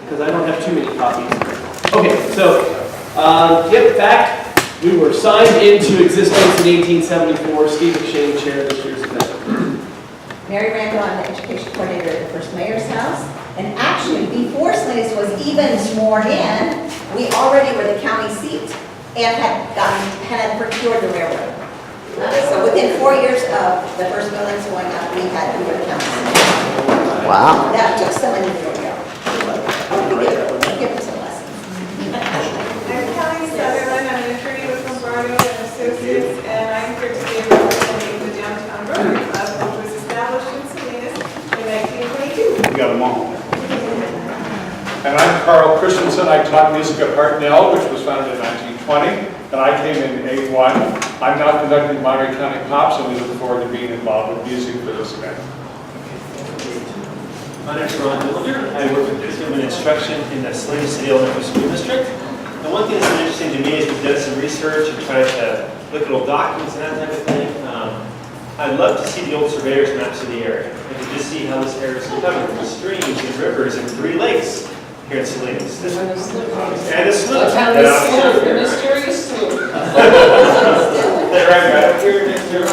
because I don't have too many copies. Okay, so, yep, fact, we were signed into existence in 1874. Steve McShane chaired this year's event. Mary Randall, I'm the education coordinator at the first mayor's house. And actually, before Salinas was even sworn in, we already were the county seat and had procured the railroad. So within 4 years of the first buildings going up, we were the county seat. Wow. That took some editorial. Give them some lessons. I'm Kelly Sutherland. I'm an attorney with Lombardo and Associates, and I'm here today representing the Downtown Rotary Club, which was established in Salinas in 1922. You got them all. And I'm Carl Christensen. I taught music at Hartnell, which was founded in 1920, and I came in 81. I'm now conducting Monterey County Pops, and we look forward to being involved with music for this event. My name is Ron Dillinger. I work with curriculum and instruction in the Salinas City Elementary School District. And one thing that's been interesting to me is we've done some research and tried to look at old documents and that type of thing. I'd love to see the old surveyor's maps of the area and to just see how this area is covered with streams and rivers and 3 lakes here in Salinas. And a slough. And a slough. The mysterious slough. Right up here next to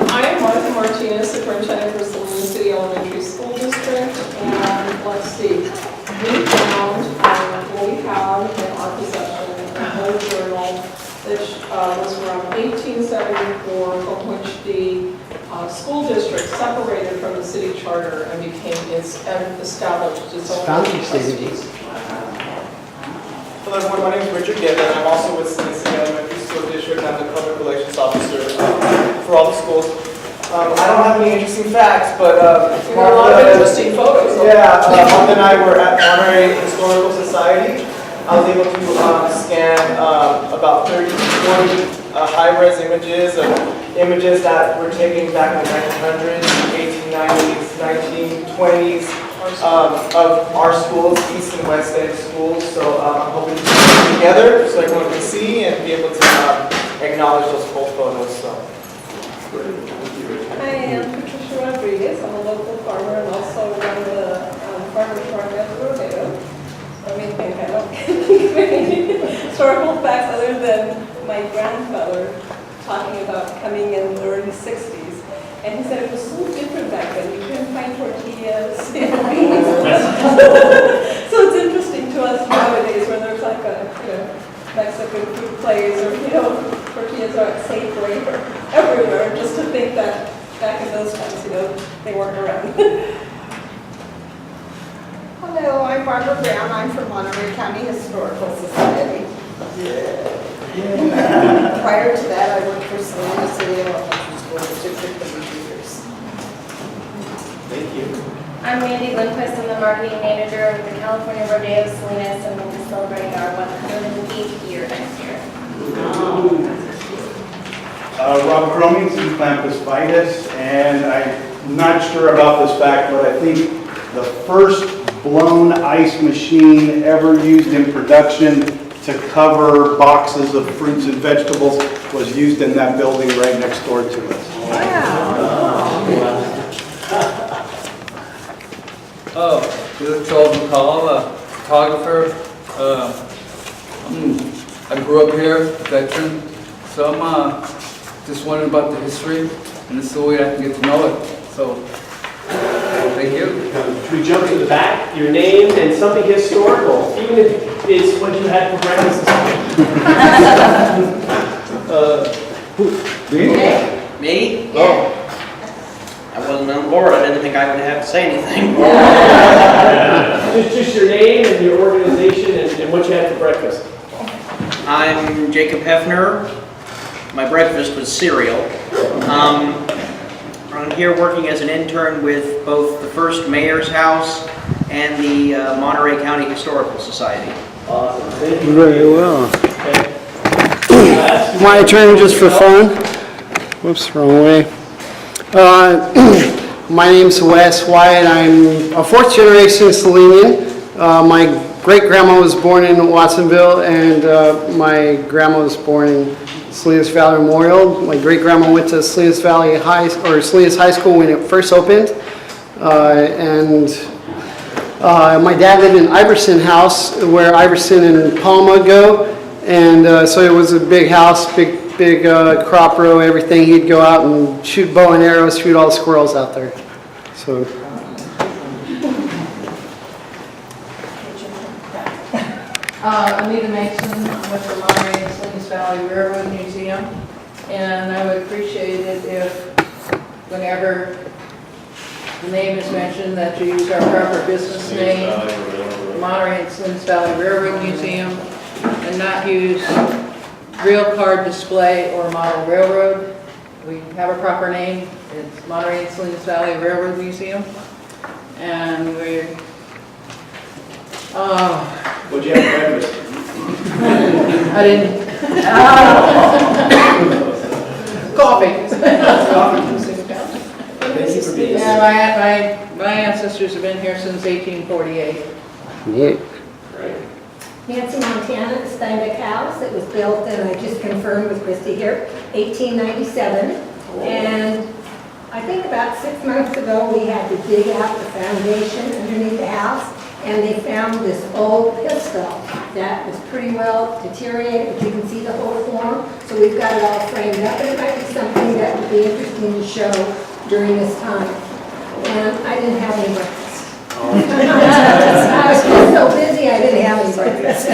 I am Martha Martinez, superintendent for Salinas City Elementary School District, and let's see, we found what we have in our possession an old journal which was from 1874, from which the school district separated from the city charter and became established its own trustees. Hello everyone, my name is Richard Gibb, and I'm also with Salinas City Elementary School District. I'm the public relations officer for all the schools. I don't have any interesting facts, but There are a lot of interesting photos. yeah, Martha and I were at Monterey Historical Society. I was able to scan about 30 to 40 high-res images of images that were taken back in the 1900s, 1890s, 1920s of our schools, East and West End schools. So I'm hoping to put them together so everyone can see and be able to acknowledge those old photos. So. I am Patricia Rodriguez. I'm a local farmer and also run the farmer's market at the Rodeo. I mean, I don't think of any historical facts other than my grandfather talking about coming in the early 60s. And he said it was so different back then. You couldn't find tortillas. So it's interesting to us nowadays when there's like a, Mexican food place or, tortillas are at Safeway or everywhere, just to think that back in those times, they weren't around. Hello, I'm Barbara Brown. I'm from Monterey County Historical Society. Prior to that, I worked for Salinas City Elementary School District for 30 years. Thank you. I'm Mandy Lindquist. I'm the marketing manager of the California Rodeo Salinas, and we'll be celebrating our 108th year next year. Rob Croming, C. Clampus Vitus, and I'm not sure about this fact, but I think the first blown ice machine ever used in production to cover boxes of fruits and vegetables was used in that building right next door to us. This is Charles McCall, a photographer. I grew up here, veteran, so I'm just wondering about the history, and this is the way I can get to know it. So, thank you. Should we jump to the back? Your name and something historical, even if it's what you had for breakfast this morning. Me? Yeah. Oh. I wasn't on board. I didn't think I would have to say anything. Just your name and your organization and what you had for breakfast. I'm Jacob Hefner. My breakfast was cereal. I'm here working as an intern with both the first mayor's house and the Monterey County Historical Society. Awesome. Thank you. Very well. Okay. My turn just for fun. Whoops, wrong way. My name's Wes Wyatt. I'm a 4th generation Salinian. My great-grandma was born in Watsonville, and my grandma was born in Salinas Valley Memorial. My great-grandma went to Salinas Valley Salinas High School when it first opened. And my dad lived in Iverson House, where Iverson and Palma go. And so it was a big house, big crop row, everything. He'd go out and shoot bow and arrows, shoot all the squirrels out there. So. Anita Mason with the Monterey and Salinas Valley Railroad Museum, and I would appreciate it if, whenever the name is mentioned, that you use our proper business name, Monterey and Salinas Valley Railroad Museum, and not use real card display or model railroad. We have a proper name. It's Monterey and Salinas Valley Railroad Museum, and we're What'd you have for breakfast? I didn't. Coffee. Thank you for being Yeah, my ancestors have been here since 1848. Yeah. Right. Nancy Montana, the Steinbeck House. It was built, and I just confirmed with Christy here, 1897. And I think about 6 months ago, we had to dig out the foundation underneath the house, and they found this old pistol that was pretty well deteriorated, but you can see the whole form. So we've got it all framed up, and it might be something that would be interesting to show during this time. And I didn't have any breakfast. I was just so busy, I didn't have any breakfast.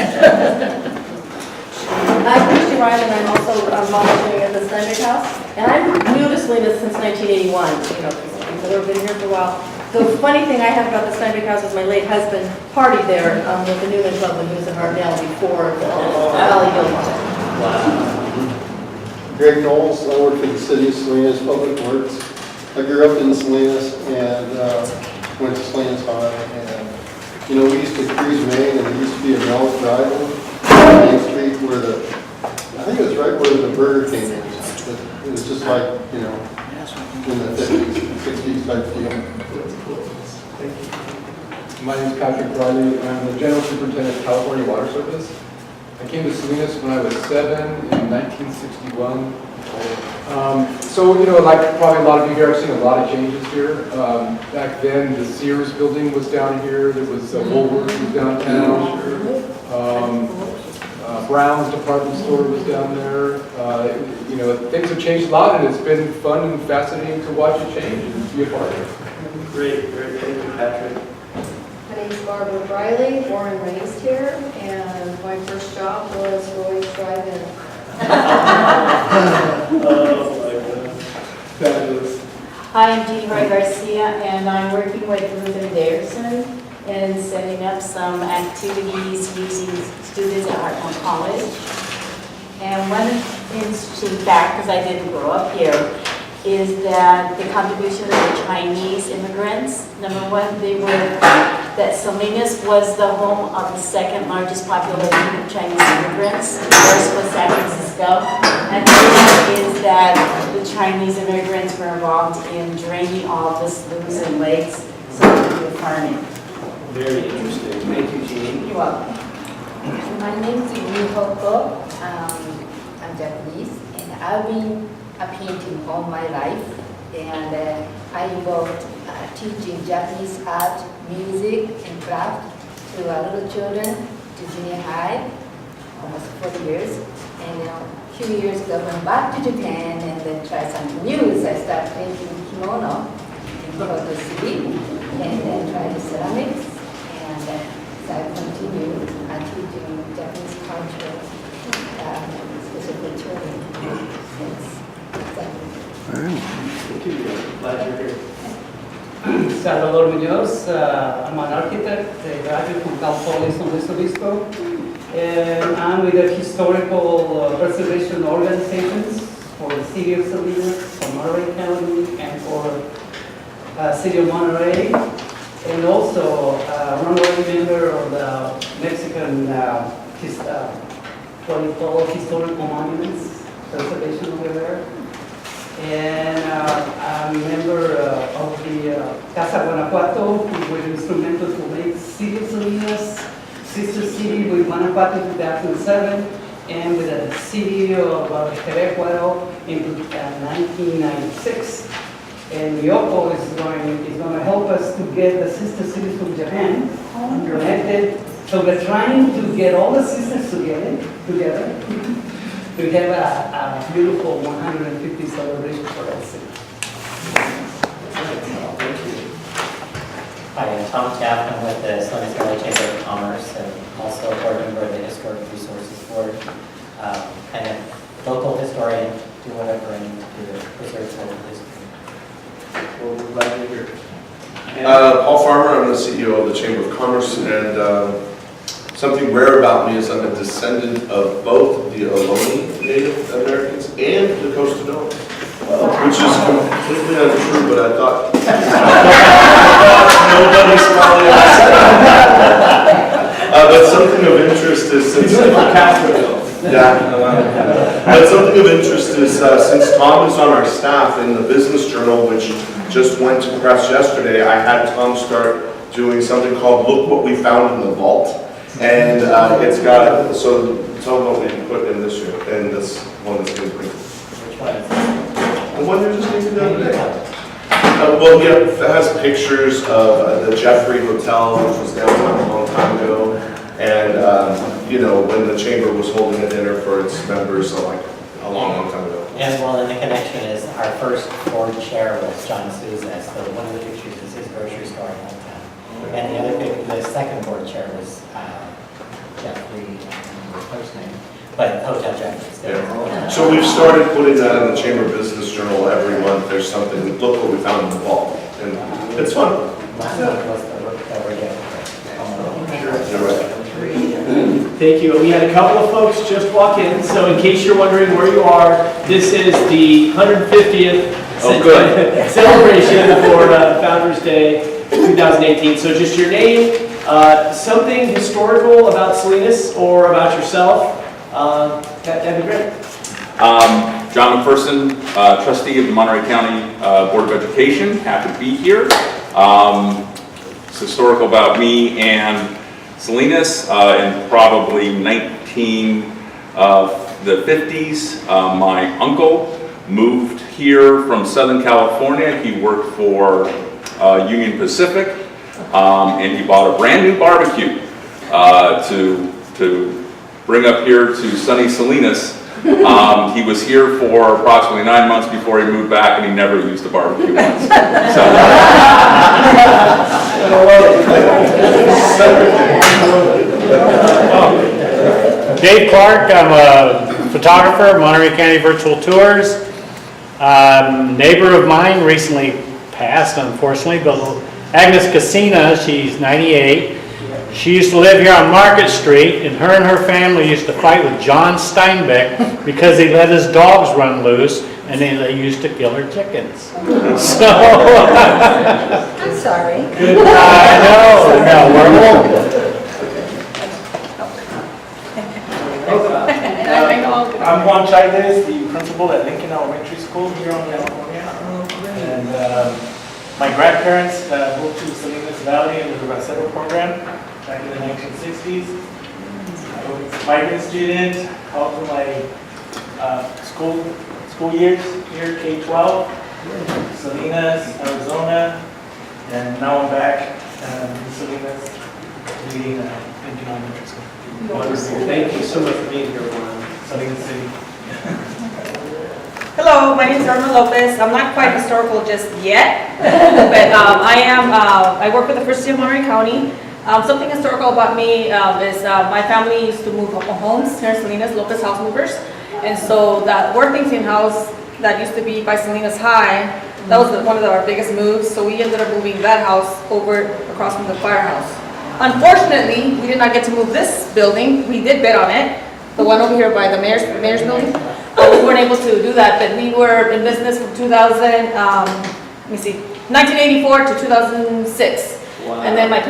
I'm Christy Ryan, and I'm also volunteering at the Steinbeck House. And I'm new to Salinas since 1981, you know, because I've been here for a while. The funny thing I have about the Steinbeck House is my late husband partied there with the Newman Club when he was in Hartnell before the Valley Hill Club. Greg Knowles, I work for the City of Salinas Public Works. I grew up in Salinas and went to Salinas High. And, you know, we used to cruise Main, and there used to be a Mel's Drive-In on Main Street where I think it was right where the Burger King is. It was just like, you know, in the 50s, 60s type feel. My name is Patrick Briley. I'm the General Superintendent of California Water Service. I came to Salinas when I was 7 in 1961. So, you know, like probably a lot of you here, I've seen a lot of changes here. Back then, the Sears building was down here. There was Woolworths was downtown. Brown's department store was down there. You know, things have changed a lot, and it's been fun and fascinating to watch it change and be a part of it. Great. Thank you, Patrick. My name is Barbara Briley, born and raised here, and my first job was Roy's Drive-In. Oh my God. Fabulous. Hi, I'm Jean Roy Garcia, and I'm working with Ruth Davidson in setting up some activities using students at Hartnell College. And one interesting fact, because I didn't grow up here, is that the contribution of the Chinese immigrants, number one, that Salinas was the home of the second largest population of Chinese immigrants. First was San Francisco. And the other is that the Chinese immigrants were involved in draining all the sloughs and lakes so they could do farming. Very interesting. Thank you, Jean. You're welcome. My name is Yu Hoko. I'm Japanese, and I've been painting all my life. And I involved teaching Japanese art, music, and craft to little children to junior high, almost 40 years. And a few years ago, I went back to Japan and then tried something new. So I started painting kimono in Kyoto City, and then tried the ceramics. And so I continue teaching Japanese culture, especially children, since Thank you. Glad you're here. Salvador Munoz, I'm an architect, a graduate from California, San Luis Obispo, and I'm with the historical preservation organizations for the City of Salinas, for Monterey County, and for City of Monterey, and also a honorary member of the Mexican what we call historical monuments preservation over there. And I'm a member of the Casa Guanajuato, who were instrumental to make City of Salinas, sister city with Guanajuato in 2007, and with the city of Querétaro in 1996. And Yoko is going to help us to get the sister cities from Japan connected. So we're trying to get all the sisters together to have a beautiful 150 celebration for our city. Hi, I'm Tom Taft. I'm with the Salinas Valley Chamber of Commerce and also a board member of the Historic Resources Board. Kind of local historian, do whatever I need to do to preserve local history. Well, we're glad you're here. Paul Farmer, I'm the CEO of the Chamber of Commerce, and something rare about me is I'm a descendant of both the Ohlone Native Americans and the Costadones, which is completely untrue, but I thought nobody smiled but something of interest is since but something of interest is since Tom is on our staff in the Business Journal, which just went to press yesterday, I had Tom start doing something called "Look What We Found in the Vault." And it's got, so tell them what we put in this year, in this one that's going to bring. Which one is this? The one you just gave me the other day. Well, yeah, it has pictures of the Jeffrey Hotel, which was downtown a long time ago. And, you know, when the chamber was holding a dinner for its members, so like a long time ago. And well, and the connection is our first board chair was John Souza, so one of the pictures is his grocery store in Hometown. And the other picture, the second board chair was Jeffrey, his first name, but Hotel Jeffrey's there. Yeah. So we've started putting that in the Chamber Business Journal every month. There's something, look what we found in the vault. And it's fun. Last month was the radio. You're right. Thank you. We had a couple of folks just walk in, so in case you're wondering where you are, this is the 150th celebration for Founders Day 2018. So just your name, something historical about Salinas or about yourself, that'd be great. John McPherson, trustee of the Monterey County Board of Education. Happy to be here. It's historical about me and Salinas. In probably the 50s, my uncle moved here from Southern California. He worked for Union Pacific, and he bought a brand new barbecue to bring up here to sunny Salinas. He was here for approximately 9 months before he moved back, and he never used the barbecue once. Dave Clark, I'm a photographer, Monterey County Virtual Tours. Neighbor of mine recently passed, unfortunately, but Agnes Casina, she's 98. She used to live here on Market Street, and her family used to fight with John Steinbeck because he let his dogs run loose, and then they used to kill her chickens. So, I'm sorry. I know, we're old. I'm Juan Chávez, the principal at Lincoln Elementary School here in California. And my grandparents moved to Salinas Valley in the Bracero program back in the 1960s. I was a migrant student all through my school years here, K-12, Salinas, Arizona, and now I'm back in Salinas leading Lincoln Elementary School. Wonderful. Thank you so much for being here, Juan. Salinas City. Hello, my name is Irma Lopez. I'm not quite historical just yet, but I work with the First City of Monterey County. Something historical about me is my family used to move homes here in Salinas, Lopez House Movers. And so that Worthington House that used to be by Salinas High, that was one of our biggest moves. So we ended up moving that house over across from the firehouse. Unfortunately, we did not get to move this building. We did bid on it, the one over here by the mayor's building. We weren't able to do that, but we were in business from 1984 to 2006. Wow. And then my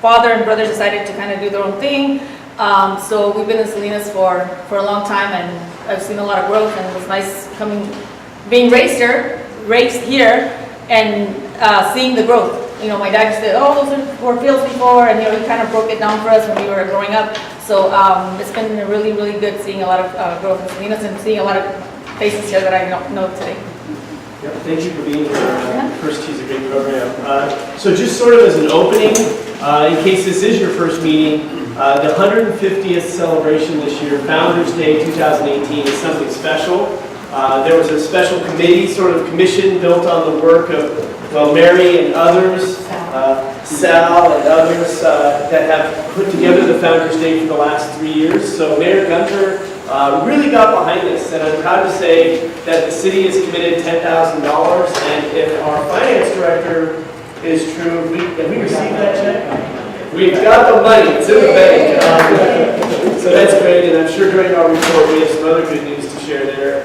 father and brothers decided to kind of do their own thing. So we've been in Salinas for a long time, and I've seen a lot of growth, and it was nice being raised here, and seeing the growth. You know, my dad used to say, oh, those were fields before, and he kind of broke it down for us when we were growing up. So it's been really, really good seeing a lot of growth in Salinas and seeing a lot of faces here that I don't know today. Yep, thank you for being here. First Tea's a great program. So just sort of as an opening, in case this is your first meeting, the 150th celebration this year, Founders Day 2018, is something special. There was a special committee, sort of commission built on the work of, well, Mary and others, Sal and others that have put together the Founders Day for the last 3 years. So Mayor Gunter really got behind this, and I'm proud to say that the city has committed $10,000, and if our finance director is true, have we received that check? We've got the money, it's in the bank. So that's great, and I'm sure during our report we have some other good news to share there.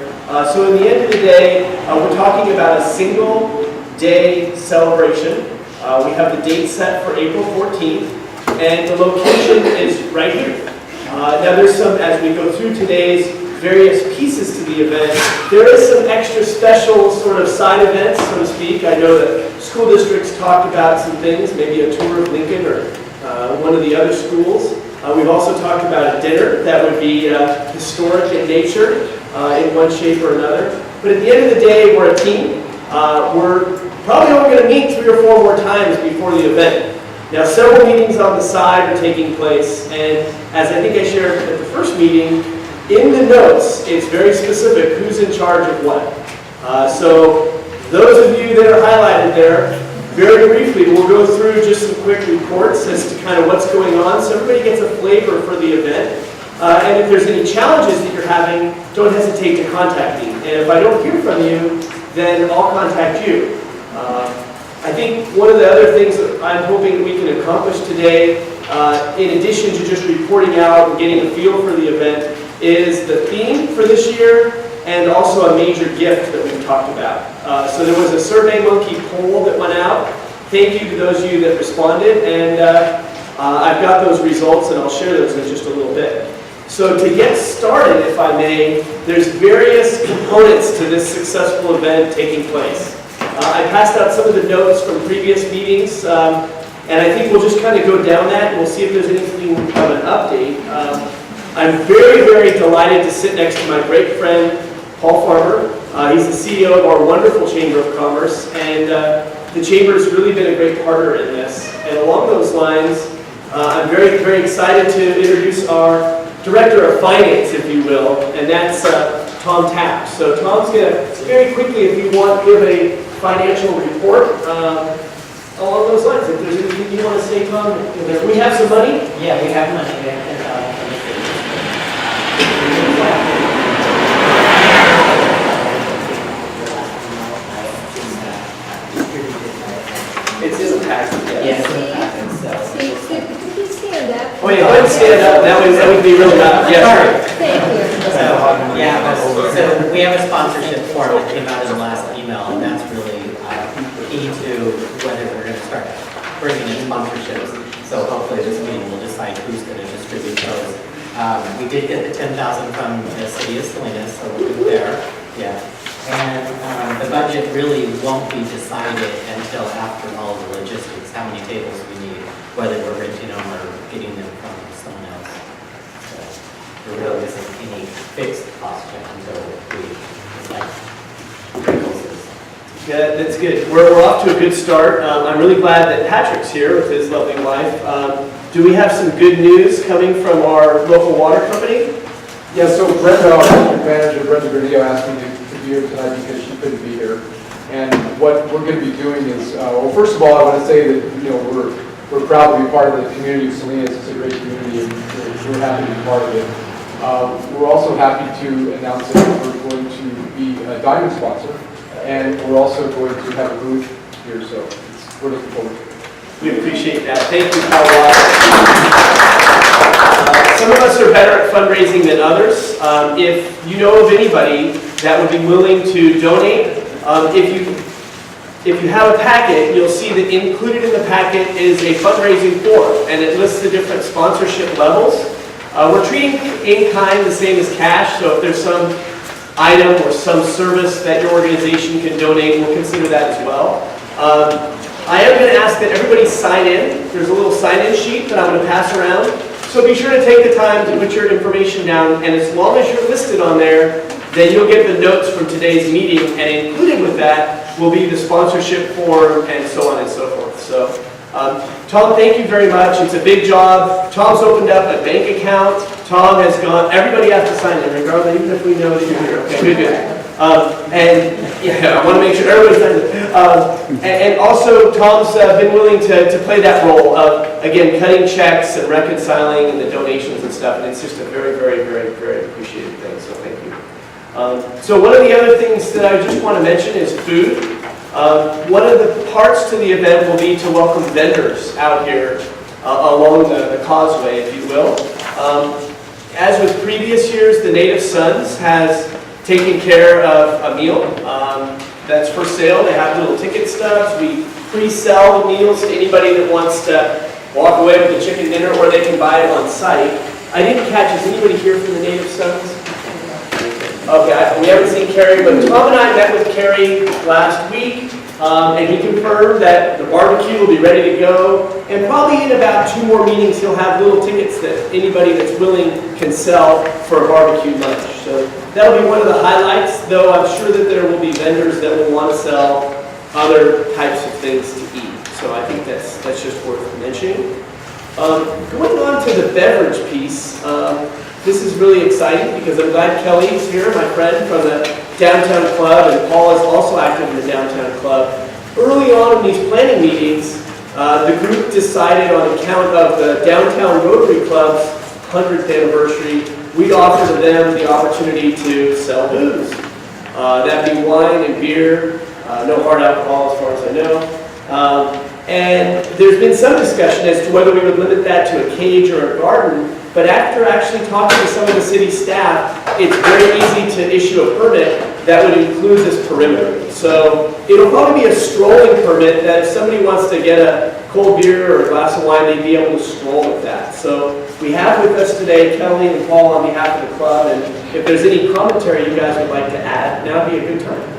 So in the end of the day, we're talking about a single day celebration. We have the date set for April 14th, and the location is right here. Now there's some, as we go through today's various pieces to the event, there is some extra special sort of side events, so to speak. I know that school districts talked about some things, maybe a tour of Lincoln or one of the other schools. We've also talked about a dinner that would be historic in nature in one shape or another. But at the end of the day, we're a team. We're probably only going to meet 3 or 4 more times before the event. Now, several meetings on the side are taking place, and as I think I shared at the first meeting, in the notes, it's very specific who's in charge of what. So those of you that are highlighted there, very briefly, we'll go through just some quick reports as to kind of what's going on, so everybody gets a flavor for the event. And if there's any challenges that you're having, don't hesitate to contact me. And if I don't hear from you, then I'll contact you. I think one of the other things that I'm hoping we can accomplish today, in addition to just reporting out and getting a feel for the event, is the theme for this year and also a major gift that we've talked about. So there was a SurveyMonkey poll that went out. Thank you to those of you that responded, and I've got those results and I'll share those in just a little bit. So to get started, if I may, there's various components to this successful event taking place. I passed out some of the notes from previous meetings, and I think we'll just kind of go down that and we'll see if there's anything of an update. I'm very, very delighted to sit next to my great friend, Paul Farmer. He's the CEO of our wonderful Chamber of Commerce, and the Chamber has really been a great partner in this. And along those lines, I'm very, very excited to introduce our Director of Finance, if you will, and that's Tom Tapp. So Tom's going to, very quickly, if you want, give a financial report along those lines. If there's anything you want to say, Tom, we have some money? Yeah, we have money. It's in the packet. Yes, it's in the packet. Steve, could you stand up? Oh yeah, go ahead and stand up. That would be really loud. Yeah, sure. Thank you. So we have a sponsorship form that came out in the last email, and that's really key to whether we're going to start bringing in sponsorships. So hopefully this meeting will decide who's going to distribute those. We did get the $10,000 from the City of Salinas, so we're good there. Yeah. And the budget really won't be decided until after all the logistics, how many tables we need, whether we're renting them or getting them from someone else. So there really isn't any fixed cost yet until we decide. Yeah, that's good. We're off to a good start. I'm really glad that Patrick's here with his lovely wife. Do we have some good news coming from our local water company? Yeah, so Brenda, our manager, Brenda Gradillo, asked me to be here tonight because she couldn't be here. And what we're going to be doing is, well, first of all, I want to say that, you know, we're proud to be part of the community of Salinas. It's a great community, and we're happy to be part of it. We're also happy to announce that we're going to be a diamond sponsor, and we're also going to have a booth here, so we're looking forward to it. We appreciate that. Thank you, Kyle. Some of us are better at fundraising than others. If you know of anybody that would be willing to donate, if you have a packet, you'll see that included in the packet is a fundraising form, and it lists the different sponsorship levels. We're treating in-kind the same as cash, so if there's some item or some service that your organization can donate, we'll consider that as well. I am going to ask that everybody sign in. There's a little sign-in sheet that I'm going to pass around. So be sure to take the time to put your information down, and as long as you're listed on there, then you'll get the notes from today's meeting, and included with that will be the sponsorship form and so on and so forth. So, Tom, thank you very much. It's a big job. Tom's opened up a bank account. Tom has gone, everybody has to sign in, regardless, even if we know that you're here. Okay, good, good. And yeah, I want to make sure everybody signs in. And also, Tom's been willing to play that role of, again, cutting checks and reconciling and the donations and stuff. And it's just a very, very, very, very appreciated thing. So thank you. So one of the other things that I just want to mention is food. One of the parts to the event will be to welcome vendors out here along the causeway, if you will. As with previous years, the Native Sons has taken care of a meal that's for sale. They have little ticket stubs. We pre-sell the meals to anybody that wants to walk away with a chicken dinner, or they can buy it on site. I didn't catch, is anybody here from the Native Sons? Okay, we haven't seen Carrie, but Tom and I met with Carrie last week, and he confirmed that the barbecue will be ready to go, and probably in about 2 more meetings he'll have little tickets that anybody that's willing can sell for a barbecue lunch. So that'll be one of the highlights, though I'm sure that there will be vendors that will want to sell other types of things to eat. So I think that's just worth mentioning. Going on to the beverage piece, this is really exciting because I'm glad Kelly's here, my friend from the Downtown Club, and Paul is also active in the Downtown Club. Early on in these planning meetings, the group decided on account of the Downtown Rotary Club's 100th anniversary, we'd offer to them the opportunity to sell booze. That'd be wine and beer, no hard alcohol as far as I know. And there's been some discussion as to whether we would limit that to a cage or a garden, but after actually talking to some of the city staff, it's very easy to issue a permit that would include this perimeter. So it'll probably be a strolling permit that if somebody wants to get a cold beer or a glass of wine, they'd be able to stroll with that. So we have with us today Kelly and Paul on behalf of the club, and if there's any commentary you guys would like to add, now would be a good time.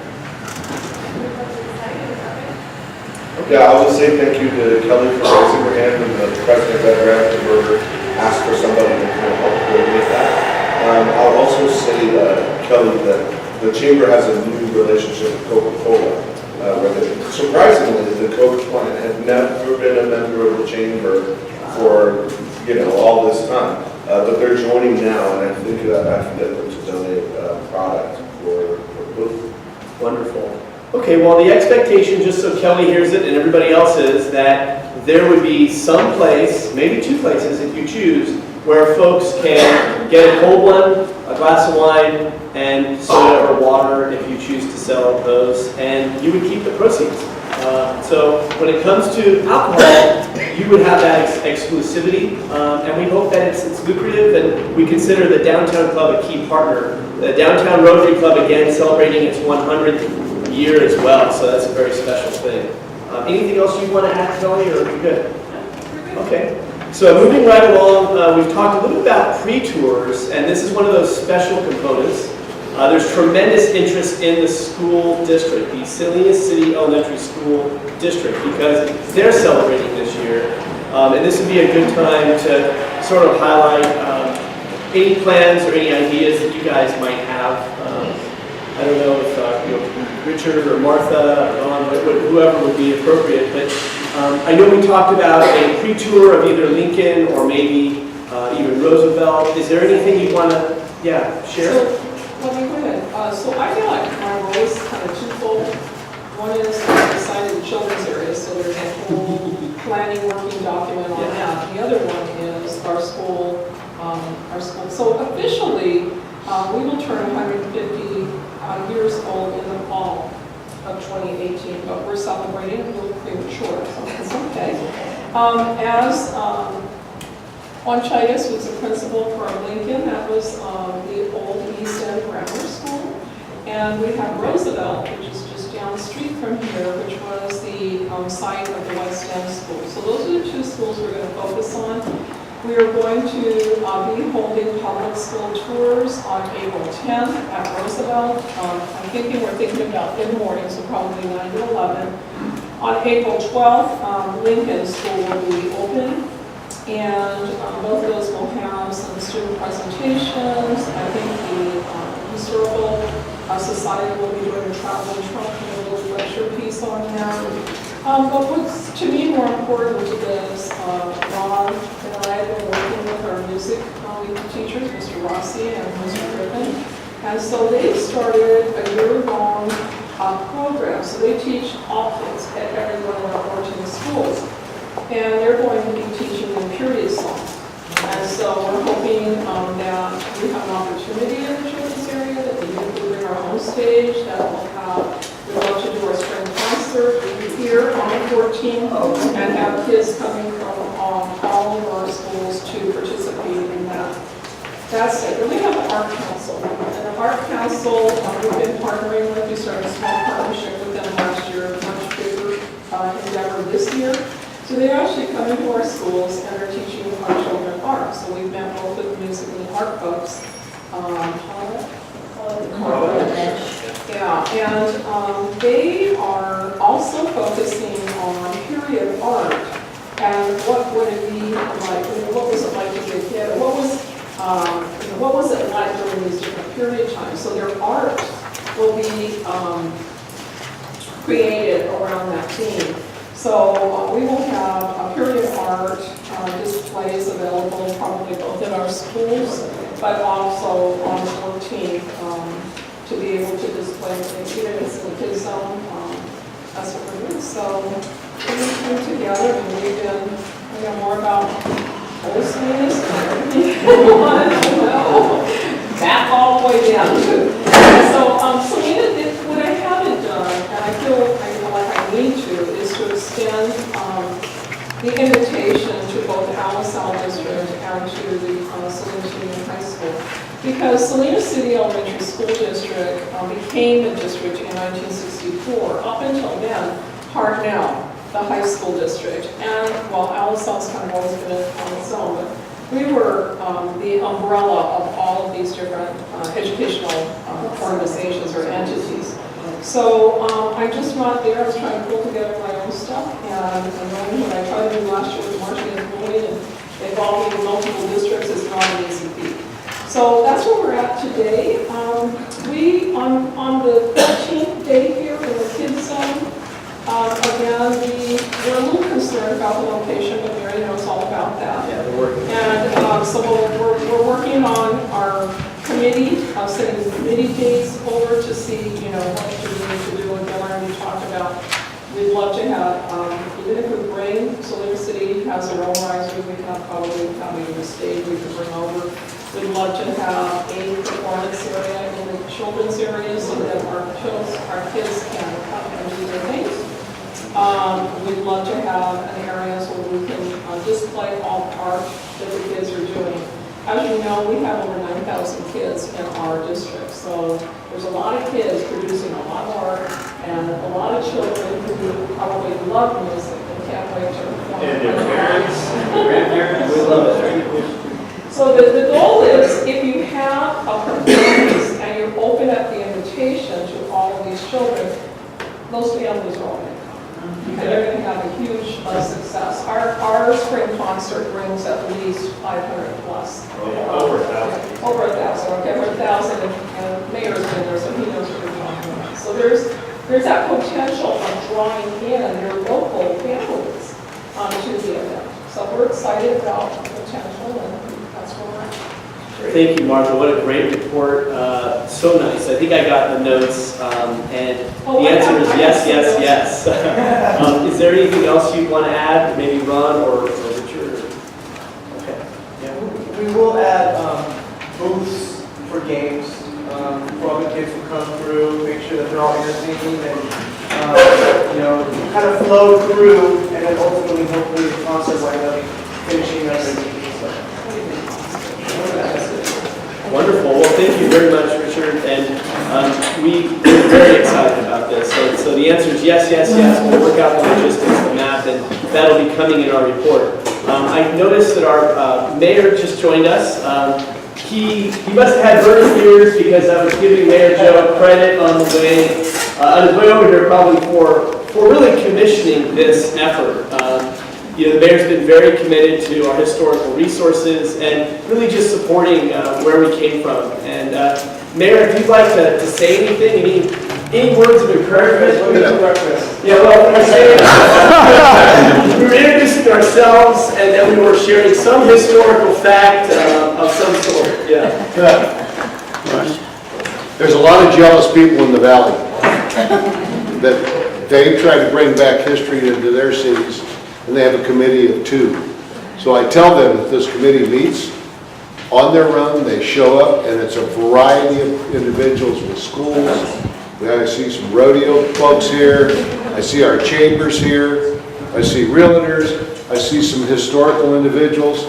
Yeah, I will say thank you to Kelly for raising her hand when the president of Ed Burger asked for somebody to kind of help coordinate that. I'll also say, Kelly, that the chamber has a new relationship with Coca-Cola, where surprisingly, the Coke plant had never been a member of the chamber for all this time, but they're joining now, and I think that I can get them to donate product for both. Wonderful. Okay, well, the expectation, just so Kelly hears it and everybody else is, that there would be some place, maybe 2 places if you choose, where folks can get a cold one, a glass of wine, and soda or water if you choose to sell those, and you would keep the proceeds. So when it comes to alcohol, you would have that exclusivity, and we hope that it's lucrative, and we consider the Downtown Club a key partner. The Downtown Rotary Club, again, celebrating its 100th year as well, so that's a very special thing. Anything else you want to add, Kelly, or are we good? Okay. So moving right along, we've talked a little about pre-tours, and this is one of those special components. There's tremendous interest in the school district, the Salinas City Elementary School District, because they're celebrating this year. And this would be a good time to sort of highlight any plans or any ideas that you guys might have. I don't know if Richard or Martha or Don, whoever would be appropriate, but I know we talked about a pre-tour of either Lincoln or maybe even Roosevelt. Is there anything you want to, share? Go ahead. So I feel like my role is kind of twofold. One is designing the children's area, so there's a whole planning working document on that. The other one is our school. So officially, we will turn 150 years old in the fall of 2018, but we're celebrating a little premature, so it's okay. As Onchitis was the principal for Lincoln, that was the old East End Grammar School, and we have Roosevelt, which is just down the street from here, which was the site of the West End School. So those are the 2 schools we're going to focus on. We are going to be holding public school tours on April 10th at Roosevelt. We're thinking about in the morning, so probably 9 to 11. On April 12th, Lincoln School will be open, and both of those will have some student presentations. I think the Historical Society will be doing a traveling trunk and a little lecture piece on that. But what's to me more important is Ron and I have been working with our music teachers, Mr. Rossi and Mr. Griffin. And so they started a year-long program. So they teach all kids at every one of our 14 schools. And they're going to be teaching them period songs. And so we're hoping that we have an opportunity in the children's area that we can bring our own stage, that we'll have, we'd love to do our spring concert here on the 14th and have kids coming from all of our schools to participate in that. That's it. Then we have the Art Council. And the Art Council, we've been partnering with, we started a small partnership with them last year, a much bigger endeavor this year. So they're actually coming to our schools and they're teaching our children art. So we've met both with the music and the art folks. Yeah, and they are also focusing on period art and what would it be like, what was it like to be a kid, what was it like during these different period times. So their art will be created around that theme. So we will have a period art displays available probably both in our schools, but also on the 14th to be able to display things, even if it's in the kids zone. That's what we're doing. So we've been together and we've been, I know more about old Salinas than everything I want to know. Back all the way down to. So Selena, what I haven't done, and I feel like I need to, is to extend the invitation to both the Alisal District and to the Salinas Union High School. Because Salinas City Elementary School District became a district in 1964. Up until then, Hartnell, the high school district, and well, Alisal's kind of always been on its own, but we were the umbrella of all of these different educational organizations or entities. So I'm just not there. I was trying to pull together my own stuff, and what I tried to do last year was marching and moving and involving multiple districts is not an easy feat. So that's where we're at today. We, on the 14th day here in the kids zone, again, we're a little concerned about the location, but Mary knows all about that. Yeah, we're working. And so we're working on our committee, sending the committee dates over to see, what we need to do. And Bill already talked about, we'd love to have, even if we bring, Salinas City has their own risers, we can probably have a stage we could bring over. We'd love to have a performance area in the children's area so that our kids can come and do their things. We'd love to have an area so we can display all the art that the kids are doing. As you know, we have over 9,000 kids in our district, so there's a lot of kids producing a lot of art and a lot of children who probably love music and can't wait to perform. And their parents, grandparents, we love it. So the goal is, if you have a performance and you open up the invitation to all of these children, those families are all going to come. And they're going to have a huge success. Our spring concert brings at least 500 plus. Over 1,000. Over 1,000, okay, over 1,000, and Mayor's been there, so he knows what we're talking about. So there's that potential of drawing in your local families to the event. So we're excited about the potential, and that's where we're at. Thank you, Martha. What a great report. So nice. I think I got the notes, and the answer is yes, yes, yes. Is there anything else you want to add? Maybe Ron or Richard? Okay. Yeah. We will add booths for games for all the kids who come through, make sure that they're all entertained and kind of flow through, and then ultimately, hopefully, the concert will end up finishing up and stuff. Wonderful. Well, thank you very much, Richard. And we're very excited about this. So the answer is yes, yes, yes. We'll work out the logistics, the math, and that'll be coming in our report. I noticed that our mayor just joined us. He must have had burning ears because I was giving Mayor Joe credit on his way over here, probably for really commissioning this effort. The mayor's been very committed to our historical resources and really just supporting where we came from. And Mayor, if you'd like to say anything, any words of encouragement? Yeah, well, we were introducing ourselves, and then we were sharing some historical fact of some sort. Yeah. There's a lot of jealous people in the valley that they try to bring back history into their cities, and they have a committee of 2. So I tell them that this committee meets on their own, they show up, and it's a variety of individuals with schools. I see some rodeo folks here, I see our chambers here, I see realtors, I see some historical individuals.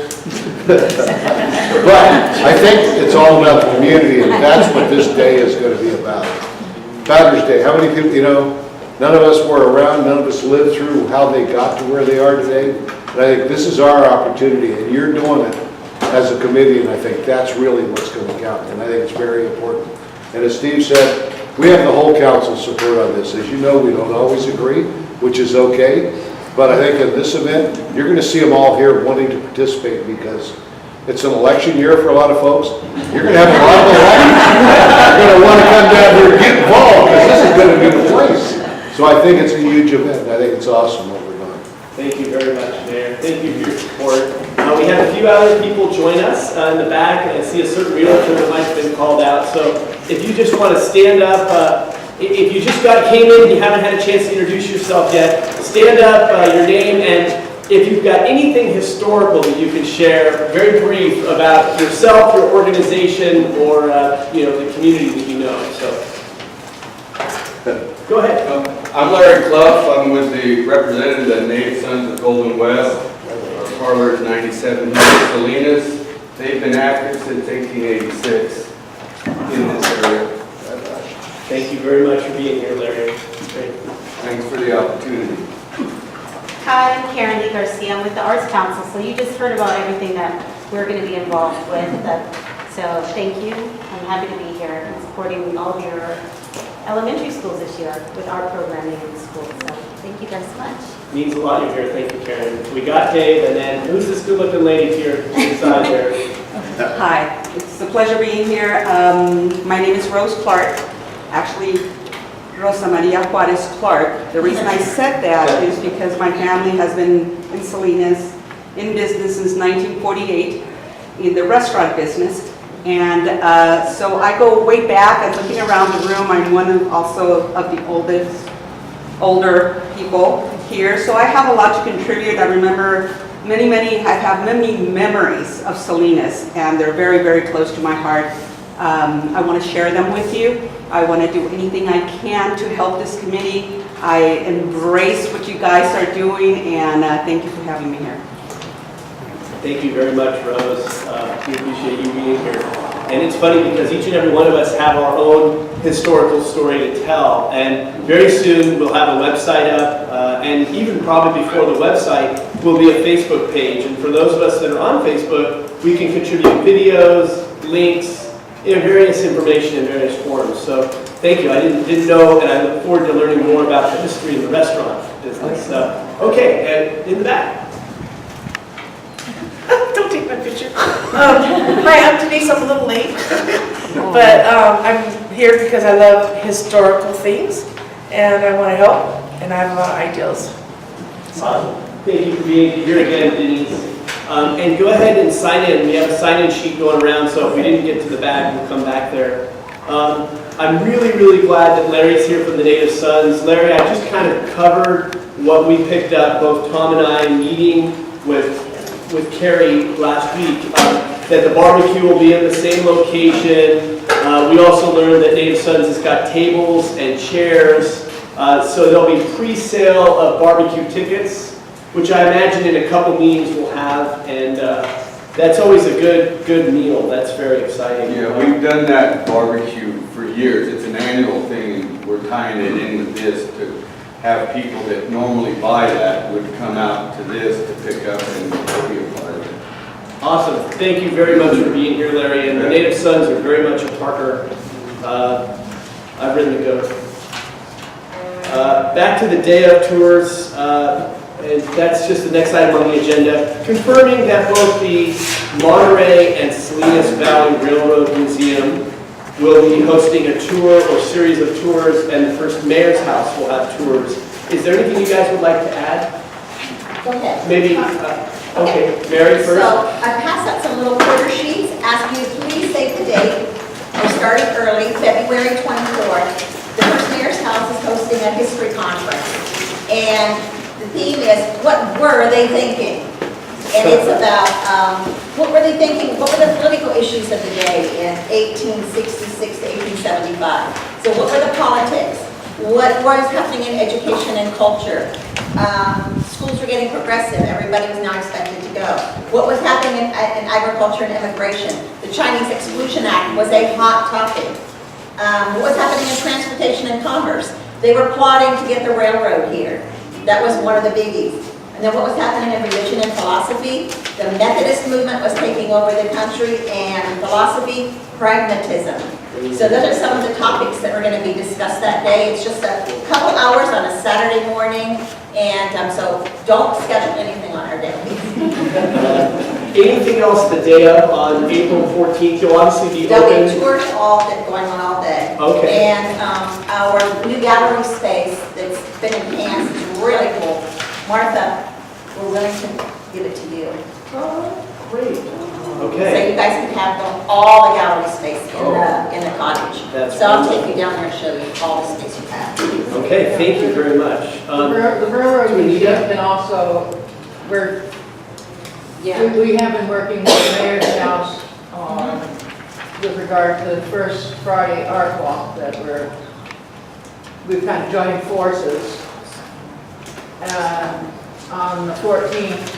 But I think it's all about the community, and that's what this day is going to be about. Founders Day, how many people, none of us were around, none of us lived through how they got to where they are today. And I think this is our opportunity, and you're doing it as a committee, and I think that's really what's going to count, and I think it's very important. And as Steve said, we have the whole council's support on this. As you know, we don't always agree, which is okay, but I think in this event, you're going to see them all here wanting to participate because it's an election year for a lot of folks. You're going to have a lot of elections. You're going to want to come down here and get involved because this is going to be the place. So I think it's a huge event. I think it's awesome what we're doing. Thank you very much, Mayor. Thank you for your support. We had a few other people join us in the back, and I see a certain realtor that might have been called out. So if you just want to stand up, if you just came in and you haven't had a chance to introduce yourself yet, stand up, your name, and if you've got anything historical that you can share, very brief, about yourself, your organization, or the community that you know. So go ahead. I'm Larry Clough. I'm with the representative of the Native Sons of Golden West. Our parlor is 97 here in Salinas. They've been active since 1886 in this area. Thank you very much for being here, Larry. Great. Thanks for the opportunity. Hi, I'm Karen Lee Garcia. I'm with the Arts Council. So you just heard about everything that we're going to be involved with. So thank you. I'm happy to be here and supporting all of your elementary schools this year with our programming in the schools. So thank you guys so much. Means a lot you're here. Thank you, Karen. We got Dave, and then who's this good-looking lady here inside there? Hi, it's a pleasure being here. My name is Rose Clark. Actually, Rosa Maria Juarez Clark. The reason I said that is because my family has been in Salinas in business since 1948 in the restaurant business. And so I go way back, and looking around the room, I'm one of also of the older people here. So I have a lot to contribute. I remember I have many memories of Salinas, and they're very, very close to my heart. I want to share them with you. I want to do anything I can to help this committee. I embrace what you guys are doing, and thank you for having me here. Thank you very much, Rose. We appreciate you being here. And it's funny because each and every one of us have our own historical story to tell. And very soon we'll have a website up, and even probably before the website will be a Facebook page. And for those of us that are on Facebook, we can contribute videos, links, various information in various forms. So thank you. I didn't know, and I look forward to learning more about the history of the restaurant business. Okay, and in the back. Don't take my picture. Hi, I'm Denise. I'm a little late, but I'm here because I love historical things, and I want to help, and I have a lot of ideas. Awesome. Thank you for being here again, Denise. And go ahead and sign in. We have a sign-in sheet going around, so if we didn't get to the bag, we'll come back there. I'm really, really glad that Larry's here from the Native Sons. Larry, I just kind of covered what we picked up, both Tom and I, meeting with Carrie last week, that the barbecue will be in the same location. We also learned that Native Sons has got tables and chairs, so there'll be pre-sale of barbecue tickets, which I imagine in a couple meetings we'll have, and that's always a good meal. That's very exciting. Yeah, we've done that barbecue for years. It's an annual thing, and we're tying it in with this to have people that normally buy that would come out to this to pick up and be a part of it. Awesome. Thank you very much for being here, Larry. And the Native Sons are very much a partner. I've ridden the goat. Back to the day of tours. And that's just the next item on the agenda. Confirming that both the Monterey and Salinas Valley Railroad Museum will be hosting a tour or series of tours, and the first mayor's house will have tours. Is there anything you guys would like to add? Go ahead. Maybe, okay, Mary first. So I passed out some little quarter sheets, ask you to please save the date. We're starting early, February 24th. The First Mayor's House is hosting a history conference. And the theme is, what were they thinking? And it's about, what were they thinking, what were the political issues of the day in 1866 to 1875? So what were the politics? What is happening in education and culture? Schools were getting progressive. Everybody was now expected to go. What was happening in agriculture and immigration? The Chinese Exclusion Act was a hot topic. What was happening in transportation and commerce? They were plotting to get the railroad here. That was one of the biggies. And then what was happening in religion and philosophy? The Methodist movement was taking over the country, and philosophy, pragmatism. So those are some of the topics that were going to be discussed that day. It's just a couple hours on a Saturday morning, and so don't schedule anything on our day. Anything else the day of on April 14th? You'll obviously be There'll open. be tours all that going on all day. Okay. And our new gallery space that's been enhanced is really cool. Martha, we're willing to give it to you. Oh, great. So Okay. you guys can have all the gallery space in the cottage. That's So I'll wonderful. take you down there and show you all the space you have. Okay, thank you very much. The Railroad Anita? Museum can also, we have been working with the Mayor's House with regard to the first Friday Art Walk that we've kind of joined forces. And on the 14th,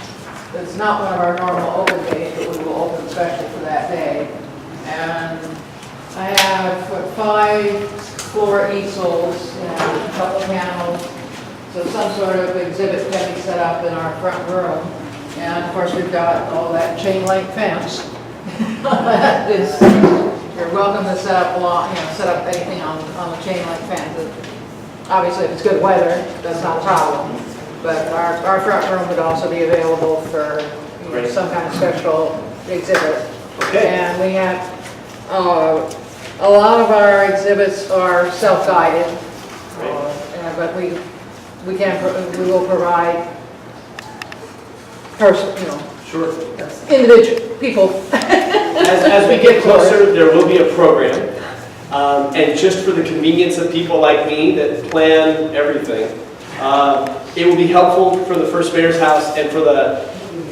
it's not one of our normal open days, but we will open special for that day. And I have 5 floor easels and a couple panels, so some sort of exhibit can be set up in our front room. And of course, we've got all that chain link fence. You're welcome to set up anything on the chain link fence. Obviously, if it's good weather, that's not a problem. But our front room would also be available for some kind of special exhibit. Okay. And we have, a lot of our exhibits are self-guided, but we will provide Sure. individual people. As we get closer, there will be a program. And just for the convenience of people like me that plan everything, it will be helpful for the First Mayor's House and for the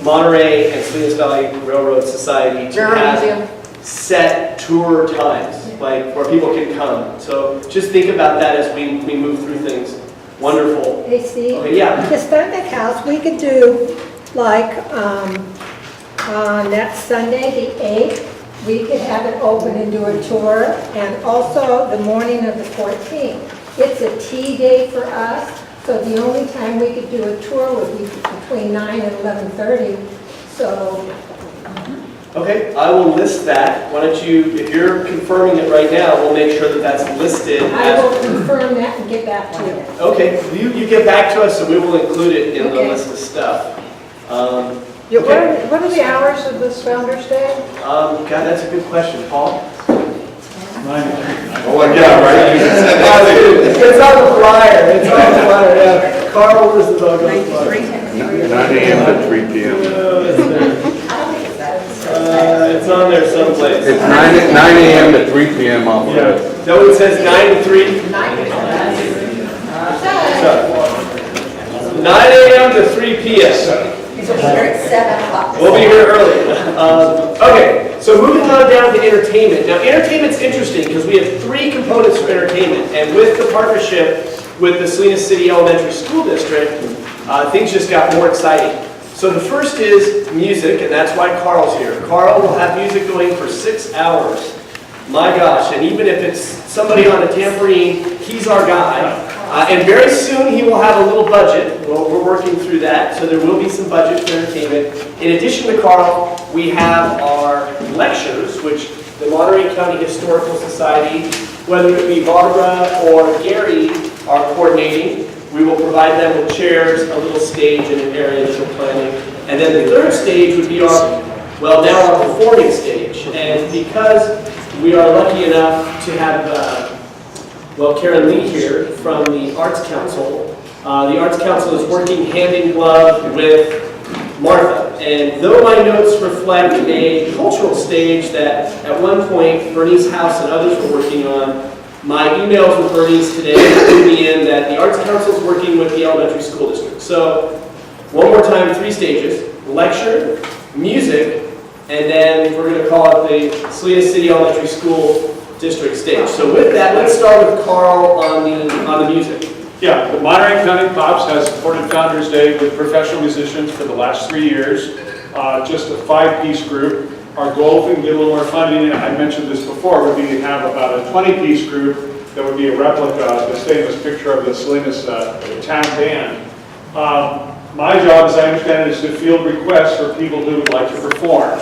Monterey and Salinas Valley Railroad Society to have set tour times, like where people can come. So just think about that as we move through things. Wonderful. Hey, Steve. Okay, yeah. The Stundick House, we could do like on that Sunday, the 8th, we could have it open and do a tour, and also the morning of the 14th. It's a tea day for us, so the only time we could do a tour would be between 9 and 11:30. So Okay, I will list that. Why don't you, if you're confirming it right now, we'll make sure that that's listed. I will confirm that and get back to you. Okay, you get back to us and we will include it in the Okay. list of stuff. Yeah, Okay. what are the hours of this Founder's Day? God, that's a good question. Paul? Oh, yeah, right. You just said that. It's on the flyer. It's on the flyer, yeah. Carl, what is the dog on the flyer? 9 a.m. to 3 p.m. It's on there someplace. It's 9 a.m. to 3 p.m. off of Yeah. it. So it says 9 to 3? 9 a.m. to 3 p.m. So we're here at 7 o'clock. We'll be here early. Okay, so moving on down to entertainment. Now, entertainment's interesting because we have 3 components for entertainment, and with the partnership with the Salinas City Elementary School District, things just got more exciting. So the first is music, and that's why Carl's here. Carl will have music going for 6 hours. My gosh, and even if it's somebody on a tambourine, he's our guy. And very soon he will have a little budget. Well, we're working through that, so there will be some budget for entertainment. In addition to Carl, we have our lectures, which the Monterey County Historical Society, whether it be Barbara or Gary, are coordinating. We will provide them with chairs, a little stage, and an area that we're planning. And then the third stage would be our performing stage. And because we are lucky enough to have, Karen Lee here from the Arts Council. The Arts Council is working hand in glove with Martha. And though my notes reflect a cultural stage that at one point Bernie's House and others were working on, my emails with Bernie's today clued me in that the Arts Council is working with the elementary school district. So, one more time, 3 stages: lecture, music, and then we're going to call it the Salinas City Elementary School District stage. So with that, let's start with Carl on the music. Yeah, the Monterey County Pops has supported Founders Day with professional musicians for the last 3 years. Just a 5-piece group. Our goal, if we can get a little more funding, I mentioned this before, would be to have about a 20-piece group that would be a replica of this famous picture of the Salinas town band. My job, as I understand it, is to field requests for people who would like to perform.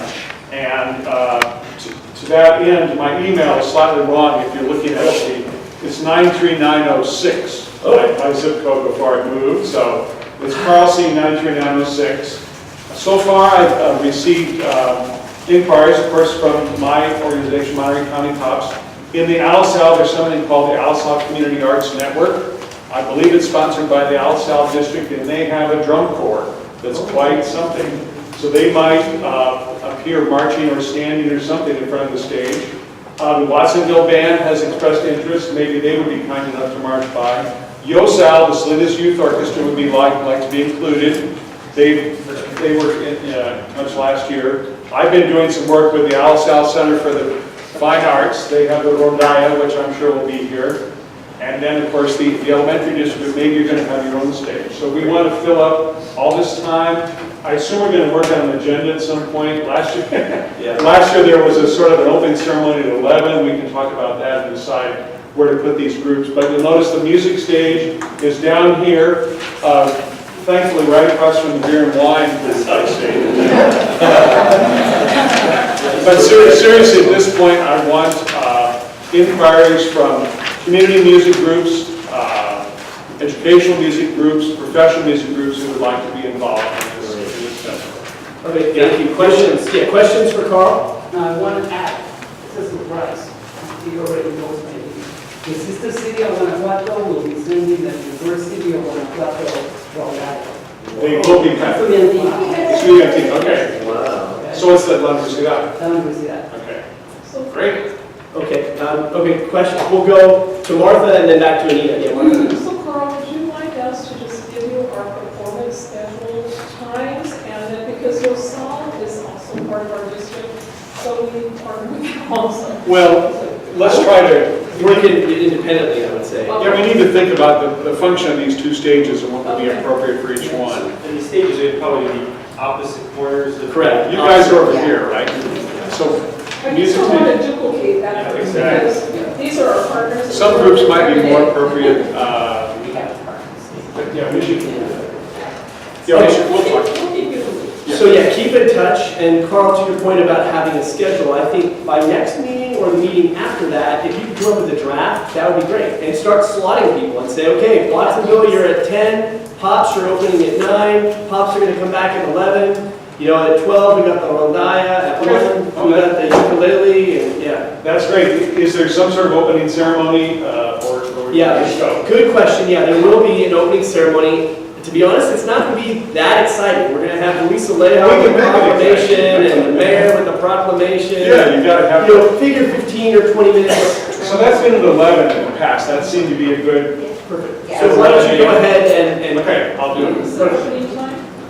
And to that end, my email is slightly wrong if you're looking at it. It's 93906. My zip code before I moved, so it's Carl C. 93906. So far, I've received inquiries, of course, from my organization, Monterey County Pops. In the ALSAL, there's something called the ALSAL Community Arts Network. I believe it's sponsored by the ALSAL district, and they have a drum corps that's quite something. So they might appear marching or standing or something in front of the stage. The Watsonville Band has expressed interest. Maybe they would be kind enough to march by. YOSAL, the Salinas Youth Orchestra, would be like to be included. They were in much last year. I've been doing some work with the ALSAL Center for the Fine Arts. They have the rondalla, which I'm sure will be here. And then, of course, the elementary district, maybe you're going to have your own stage. So we want to fill up all this time. I assume we're going to work on an agenda at some point. Last year there was a sort of an opening ceremony at 11. We can talk about that and decide where to put these groups. But you'll notice the music stage is down here. Thankfully, right across from the beer and wine stage. But seriously, at this point, I want inquiries from community music groups, educational music groups, professional music groups who would like to be involved in this festival. Okay, thank you. Questions? Yeah, questions for Carl? I want to add, it's a surprise. He already knows maybe. The sister city of Guanajuato will be sending the University of Guanajuato rondalla. They will be estudiantil. Okay. Wow. So it's the La Universidad. La Universidad. Okay. Great. Okay. Okay. Question. We'll go to Martha and then back to Anita. Yeah, Martha. So Carl, would you like us to just give you our performance schedule times, and then because YOSAL is also part of our district, so we partner with them also. Well, let's try to work independently, I would say. Yeah, we need to think about the function of these 2 stages and what would be appropriate for each one. And the stages would probably be opposite corners. Correct. You guys are over here, right? So I just don't want to duplicate that, because these are our partners. some groups might be more appropriate. Yeah, we should. Yeah, we'll talk. So yeah, keep in touch, and Carl, to your point about having a schedule, I think by next meeting or the meeting after that, if you could come up with a draft, that would be great. And start slotting people and say, okay, Watsonville, you're at 10, Pops, you're opening at 9, Pops are going to come back at 11, you know, at 12, we got the rondalla, at 1, we got the ukulele, and yeah. That's great. Is there some sort of opening ceremony or Yeah, good question. Yeah, there will be an opening ceremony. To be honest, it's not going to be that exciting. We're going to have Luis Alejo with the proclamation and the mayor with the proclamation. Yeah, you got to have. You know, figure 15 or 20 minutes. So that's been at 11 in the past. That seemed to be a good. Perfect. So why don't you go ahead and okay, I'll do it.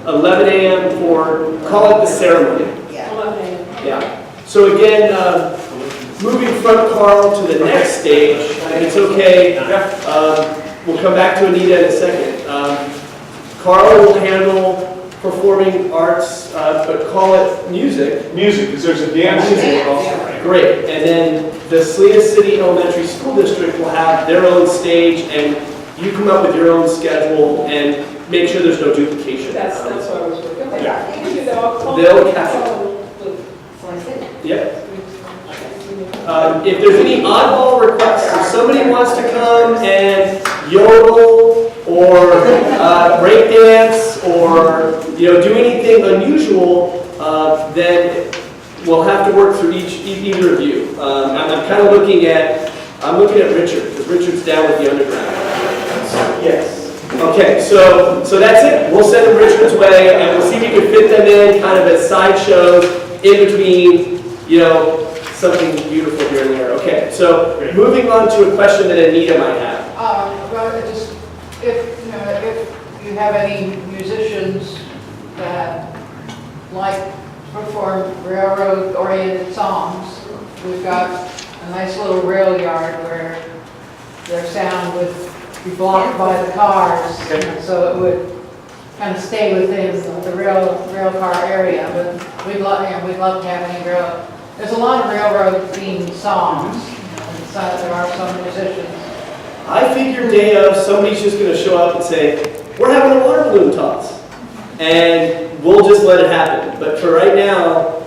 11 a.m. for call it the ceremony. Yeah. 11 a.m. Yeah. So again, moving from Carl to the next stage, and it's okay. We'll come back to Anita in a second. Carl will handle performing arts, but call it music. Music, because there's a dance also, right? Great. And then the Salinas City Elementary School District will have their own stage, and you come up with your own schedule and make sure there's no duplication. That's what I was working on. Yeah. You can do that. I'll call They'll capture. Yep. If there's any oddball requests, if somebody wants to come and yodel or break dance or do anything unusual, then we'll have to work through either of you. I'm kind of looking at Richard, because Richard's down with the underground. Yes. Okay, so that's it. We'll send them Richard's way, and we'll see if we can fit them in kind of as sideshows in between, something beautiful here and there. Okay, so moving on to a question that Anita might have. Well, just, if you have any musicians that like to perform railroad-oriented songs, we've got a nice little rail yard where their sound would be blocked by the cars, so it would kind of stay within the rail car area. But we'd love to have any rail. There's a lot of railroad-themed songs, and so there are some musicians. I figured day of, somebody's just going to show up and say, we're having a water balloon toss. And we'll just let it happen. But for right now,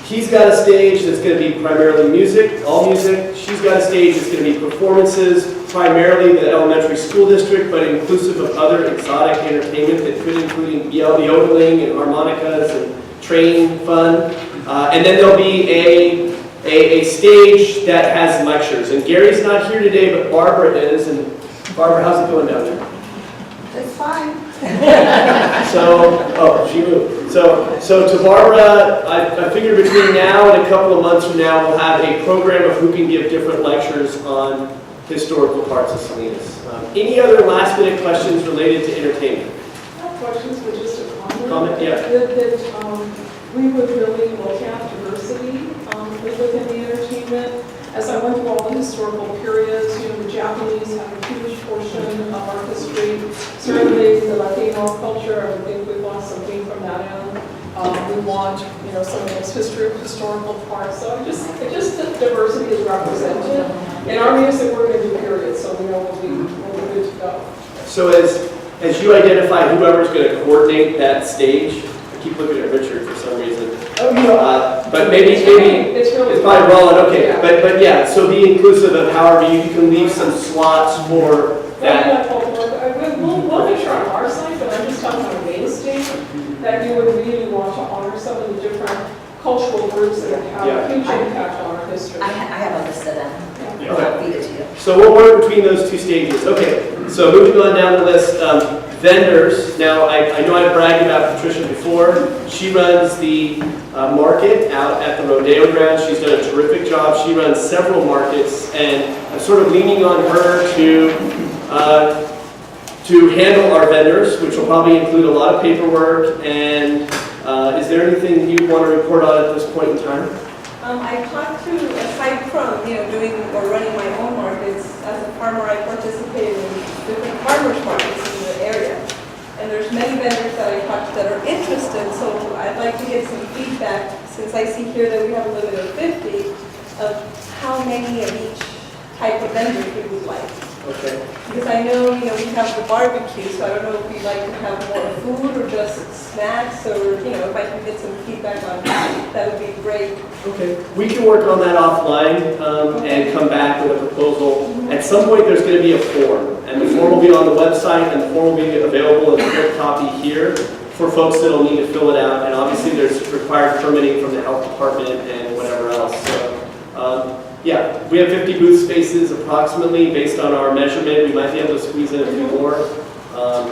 he's got a stage that's going to be primarily music, all music. She's got a stage that's going to be performances, primarily the elementary school district, but inclusive of other exotic entertainment that could include yodeling and harmonicas and train fun. And then there'll be a stage that has lectures. And Gary's not here today, but Barbara is. And Barbara, how's it going down there? It's fine. She moved. So to Barbara, I figured between now and a couple of months from now, we'll have a program of who can give different lectures on historical parts of Salinas. Any other last minute questions related to entertainment? Not questions, but just a comment. Comment, yeah. That we would really look at diversity within the entertainment. As I went through all the historical periods, the Japanese have a huge portion of our history. Certainly the Latino culture, I think we want something from that end. We want, some of those historical parts. So just that diversity is represented. In our music, we're going to do periods, so we know we'll be good to go. So as you identify whoever's going to coordinate that stage, I keep looking at Richard for some reason. But maybe it's probably Roland. Okay, yeah. But yeah. So be inclusive of however you can leave some slots for that. We'll make sure on our side, but I'm just talking about a main stage that you would really want to honor some of the different cultural groups that have a huge impact on our history. I have a list of them. Yeah. I'll feed it to you. So we'll work between those two stages. Okay. So moving on down the list. Vendors. Now, I know I bragged about Patricia before. She runs the market out at the rodeo ground. She's done a terrific job. She runs several markets, and I'm sort of leaning on her to handle our vendors, which will probably include a lot of paperwork. And is there anything you want to report on at this point in time? I talked to, aside from doing or running my own markets, as a farmer I participate in different farmers markets in the area. And there's many vendors that I talked to that are interested, so I'd like to get some feedback, since I see here that we have a limit of 50, of how many of each type of vendors we would like. Okay. Because I know, we have the barbecue, so I don't know if we'd like to have more food or just snacks, or, if I can get some feedback on that would be great. Okay. We can work on that offline and come back with a proposal. At some point, there's going to be a form, and the form will be on the website, and the form will be available in a full copy here for folks that will need to fill it out. And obviously, there's required permitting from the health department and whatever else. So, yeah, we have 50 booth spaces approximately based on our measurement. We might be able to squeeze in a few more.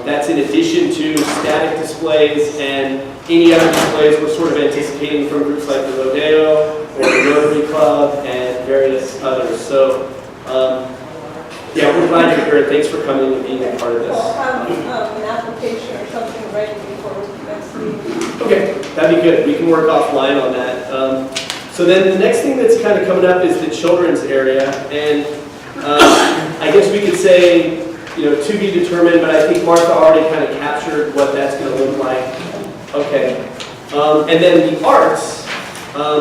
That's in addition to static displays and any other displays we're sort of anticipating from groups like the Rodeo or the Rotary Club and various others. So, yeah, we're glad you're here. Thanks for coming and being a part of this. I'll have an application or something ready before next meeting. Okay, that'd be good. We can work offline on that. So then the next thing that's kind of coming up is the children's area, and I guess we could say, to be determined, but I think Martha already kind of captured what that's going to look like. Okay. And then the arts,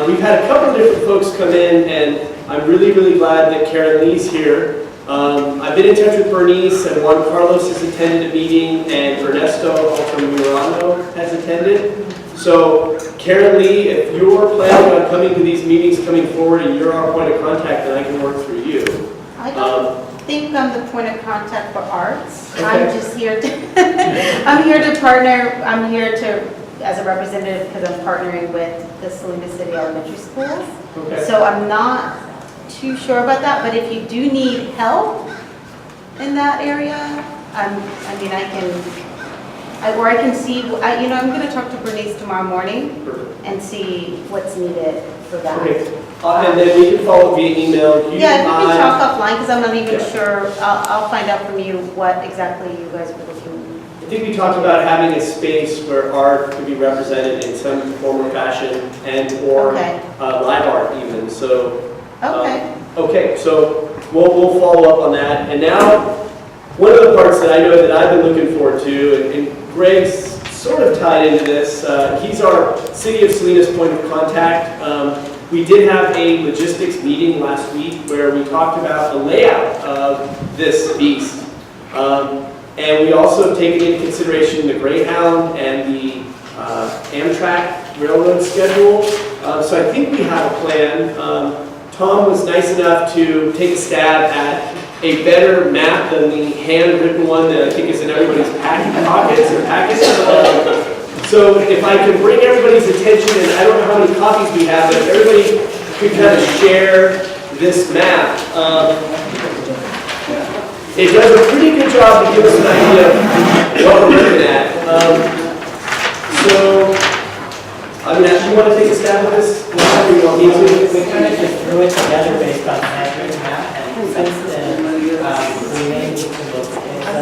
we've had a couple of different folks come in, and I'm really, really glad that Karen Lee's here. I've been in touch with Bernice, and Juan Carlos has attended a meeting, and Ernesto Altamirano has attended. So, Karen Lee, if you're planning on coming to these meetings coming forward and you're our point of contact, then I can work through you. I don't think I'm the point of contact for arts. Okay. I'm just here to, I'm here to partner, I'm here to as a representative because I'm partnering with the Salinas City Elementary Schools. Okay. So I'm not too sure about that, but if you do need help in that area, I can see, I'm going to talk to Bernice tomorrow morning and see what's needed for that. Okay. And then we can follow via email. Yeah, we can talk offline because I'm not even sure. I'll find out from you what exactly you guys were looking. I think we talked about having a space where art could be represented in some form or fashion or live art even. So, okay, so we'll follow up on that. And now, one of the parts that I know that I've been looking forward to, and Greg's sort of tied into this, he's our City of Salinas point of contact. We did have a logistics meeting last week where we talked about the layout of this beast. And we also have taken into consideration the Greyhound and the Amtrak railroad schedule. So I think we have a plan. Tom was nice enough to take a stab at a better map than the handwritten one that I think is in everybody's pockets or packets. So if I can bring everybody's attention, and I don't know how many copies we have, but if everybody could kind of share this map. It does a pretty good job to give us an idea of what we're looking at. So, you want to take a stab at this? We kind of just threw it together based on that map, and since then, we may need to look at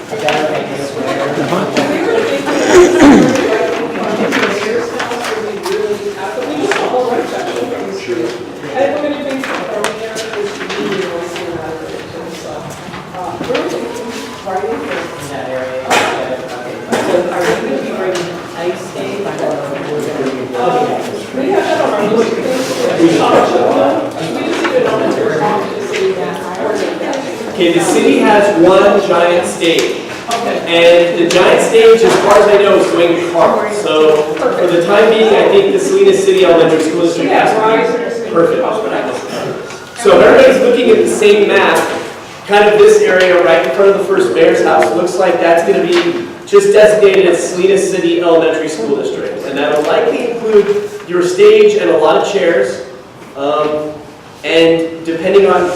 a better idea of where. Okay, the city has one giant stage. And the giant stage, as far as I know, is going to Carl. So for the time being, I think the Salinas City Elementary School District has to be perfect. So if everybody's looking at the same map, kind of this area right in front of the first mayor's house, looks like that's going to be just designated as Salinas City Elementary School District. And that'll likely include your stage and a lot of chairs. And depending on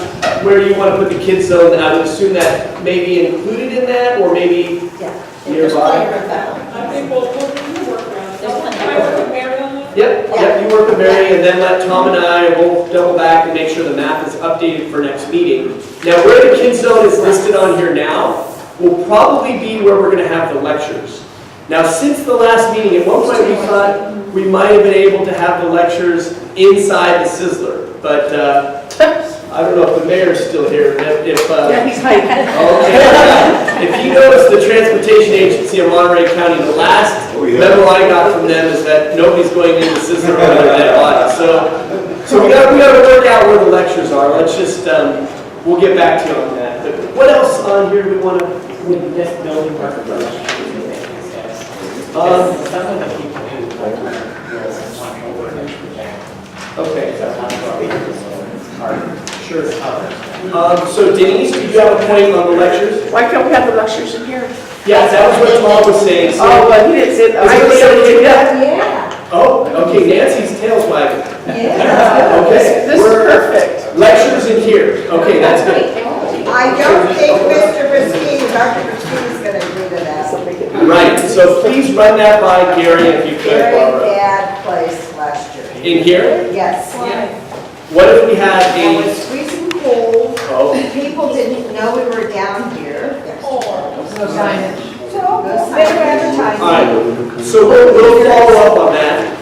where you want to put the kids zone, I would assume that may be included in that, or maybe nearby. I think we'll work around it. Can I work with Mary on that? Yep, you work with Mary, and then let Tom and I, we'll double back and make sure the map is updated for next meeting. Now, where the kids zone is listed on here now will probably be where we're going to have the lectures. Now, since the last meeting, at one point we thought we might have been able to have the lectures inside the Sizzler, but I don't know if the mayor's still here. Yeah, he's hiding. Okay. If you notice the Transportation Agency of Monterey County, the last memo I got from them is that nobody's going into the Sizzler or their dead body. So we got to work out where the lectures are. Let's just, we'll get back to you on that. But what else on here do we want to? Would this building work for us? Some of the people who okay. Sure. So Denise, do you have a point on the lectures? Why can't we have the lectures in here? Yeah, that was what Tom was saying. So but he didn't say that. Yeah. Oh, okay, Nancy's tail's wagging. Yeah. Okay. This is perfect. Lectures in here. Okay, that's good. I don't think Mr. Bristine, Dr. Bristine is going to agree to that. Right, so please run that by Gary if you could, Very Barbara. bad place last year. In here? Yes. What if we had It was freezing cold. Oh. People didn't know we were down here. No signage. So, better advertising. All right, so we'll follow up on that.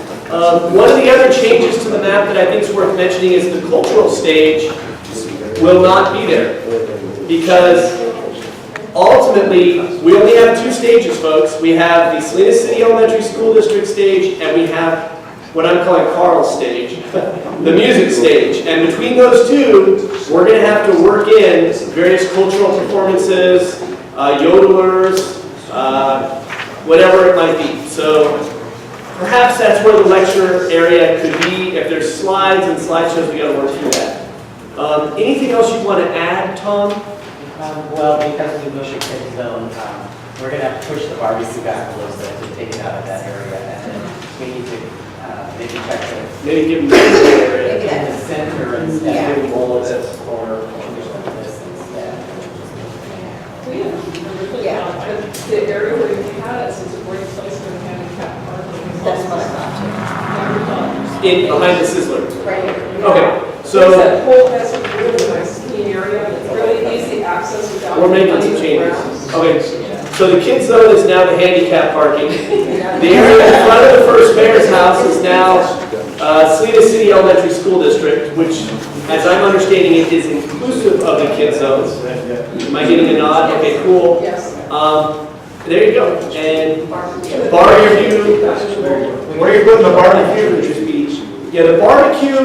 One of the other changes to the map that I think is worth mentioning is the cultural stage will not be there. Because ultimately, we only have two stages, folks. We have the Salinas City Elementary School District stage, and we have what I'm calling Carl's stage, the music stage. And between those two, we're going to have to work in various cultural performances, yodelers, whatever it might be. So perhaps that's where the lecture area could be. If there's slides and slideshows, we got to work through that. Anything else you want to add, Tom? Well, because we wish it could zone, we're gonna have to push the barbecue back a little bit to take it out of that area, and then we need to maybe check it. Maybe give them the area. In the center instead of all of this, or this instead. The area where you had us is a great place for the handicap parking. That's what I thought In, behind the Sizzler. too. Right here. Okay, There's so that whole, that's a really nice clean area, it's really easy access without. we're making some money changes. around. Okay, so the kids zone is now the handicap parking. The area in front of the first mayor's house is now Salinas City Elementary School District, which, as I'm understanding it, is inclusive of the kids zones. Am I getting a nod? Okay, cool. Yes. There you go. And barbecue. Where are you putting the barbecue? Yeah, the barbecue,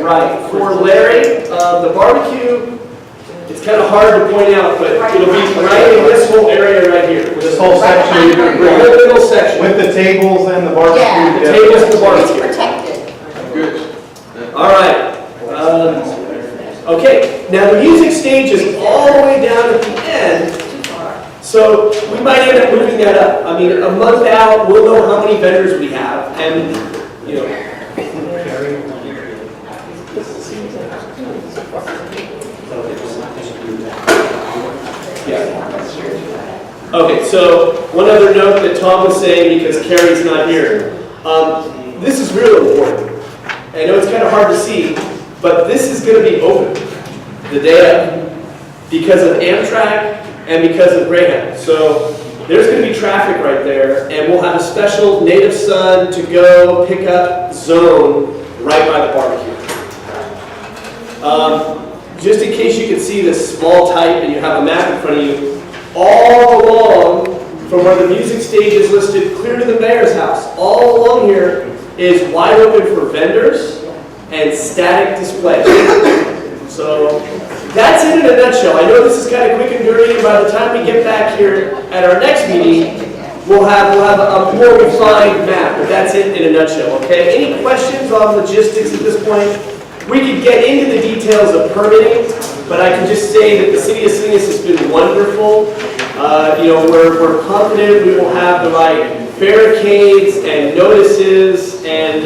right, for Larry, the barbecue, it's kind of hard to point out, but it'll be right in this whole area right here. This whole section, Right, the middle section. with the tables and the barbecue. Yeah. The tables and the It's barbecue. protected. Good. All right. Okay, now the music stage is all the way down at the end, so we might end up moving that up. I mean, a month out, we'll know how many vendors we have, and, you know. Yeah. Okay, so one other note that Tom was saying, because Carrie's not here. This is really important. I know it's kind of hard to see, but this is going to be open the day of because of Amtrak and because of Greyhound. So there's going to be traffic right there, and we'll have a special native sun to go pick up zone right by the barbecue. Just in case you can see this small type and you have a map in front of you, all along from where the music stage is listed clear to the mayor's house, all along here is wide open for vendors and static display. So that's it in a nutshell. I know this is kind of quick and dirty, and by the time we get back here at our next meeting, we'll have a more refined map, but that's it in a nutshell, okay? Any questions on logistics at this point? We could get into the details of permitting, but I can just say that the City of Salinas has been wonderful. We're confident we will have the right barricades and notices and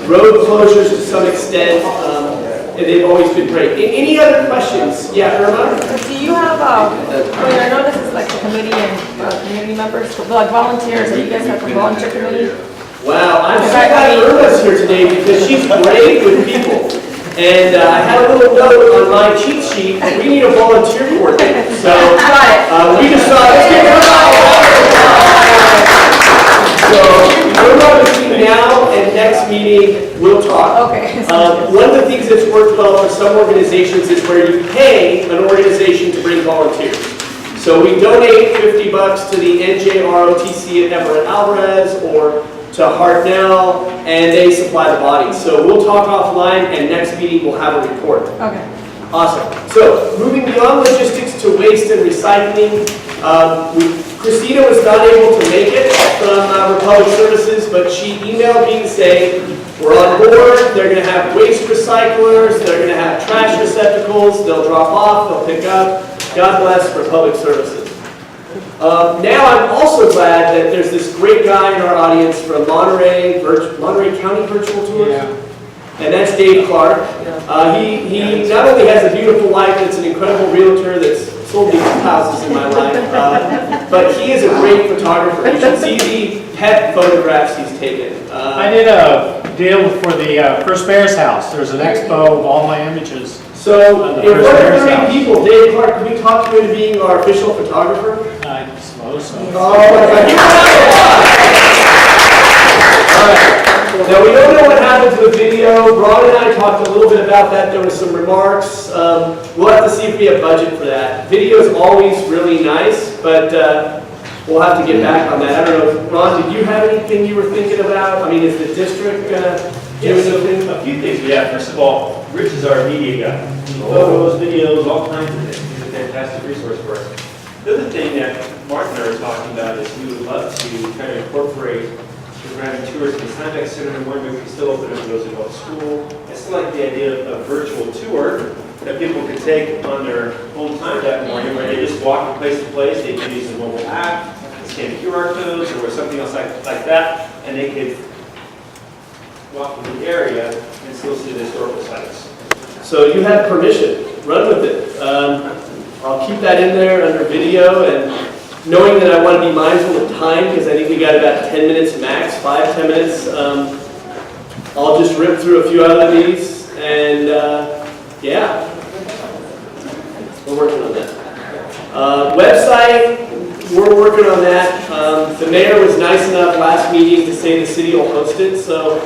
road closures to some extent, and they've always been great. Any other questions? Yeah, Irma? Do you have, I know this is like the committee and community members, but like volunteers, do you guys have a volunteer committee? Wow, I'm so glad Irma's here today because she's great with people. And I had a little note on my cheat sheet that we need a volunteer coordinator. So we just thought, let's get Irma. So Irma between now and next meeting, we'll talk. Okay. One of the things that's worked well for some organizations is where you pay an organization to bring volunteers. So we donate $50 to the NJROTC at Everett Alvarez or to Hartnell, and they supply the bodies. So we'll talk offline, and next meeting we'll have a report. Okay. Awesome. So moving beyond logistics to waste and recycling, Christina was not able to make it from Republic Services, but she emailed me to say, we're on board, they're going to have waste recyclers, they're going to have trash receptacles, they'll drop off, they'll pick up. God bless Republic Services. Now I'm also glad that there's this great guy in our audience from Monterey County Virtual Tours, and that's Dave Clark. He not only has a beautiful wife that's an incredible realtor that's sold me 2 houses in my life, but he is a great photographer. You should see the pet photographs he's taken. I did a deal for the First Mayor's House. There's an expo of all my images. So, in front of 30 people, Dave Clark, can we talk to you into being our official photographer? I suppose so. Oh my God. All right. Now, we don't know what happened to the video. Ron and I talked a little bit about that. There were some remarks. We'll have to see if we have budget for that. Video is always really nice, but we'll have to get back on that. I don't know. Ron, did you have anything you were thinking about? I mean, is the district doing anything? A few things. Yeah, first of all, Rich is our media guy. Photos, videos, all kinds of things. He's a fantastic resource for us. The other thing that Mark and I were talking about is we would love to kind of incorporate programming tours in the Steinbeck Center and wondering if we can still open it for those who go to school. I still like the idea of a virtual tour that people could take on their own time that morning, where they just walk from place to place. They could use the mobile app, scan QR codes, or something else like that, and they could walk in the area and still see the historical sites. So you have permission, run with it. I'll keep that in there under video, and knowing that I want to be mindful of time, because I think we got about 10 minutes max, 5-10 minutes. I'll just rip through a few other of these, and yeah, we're working on that. Website, we're working on that. The mayor was nice enough last meeting to say the city will host it, so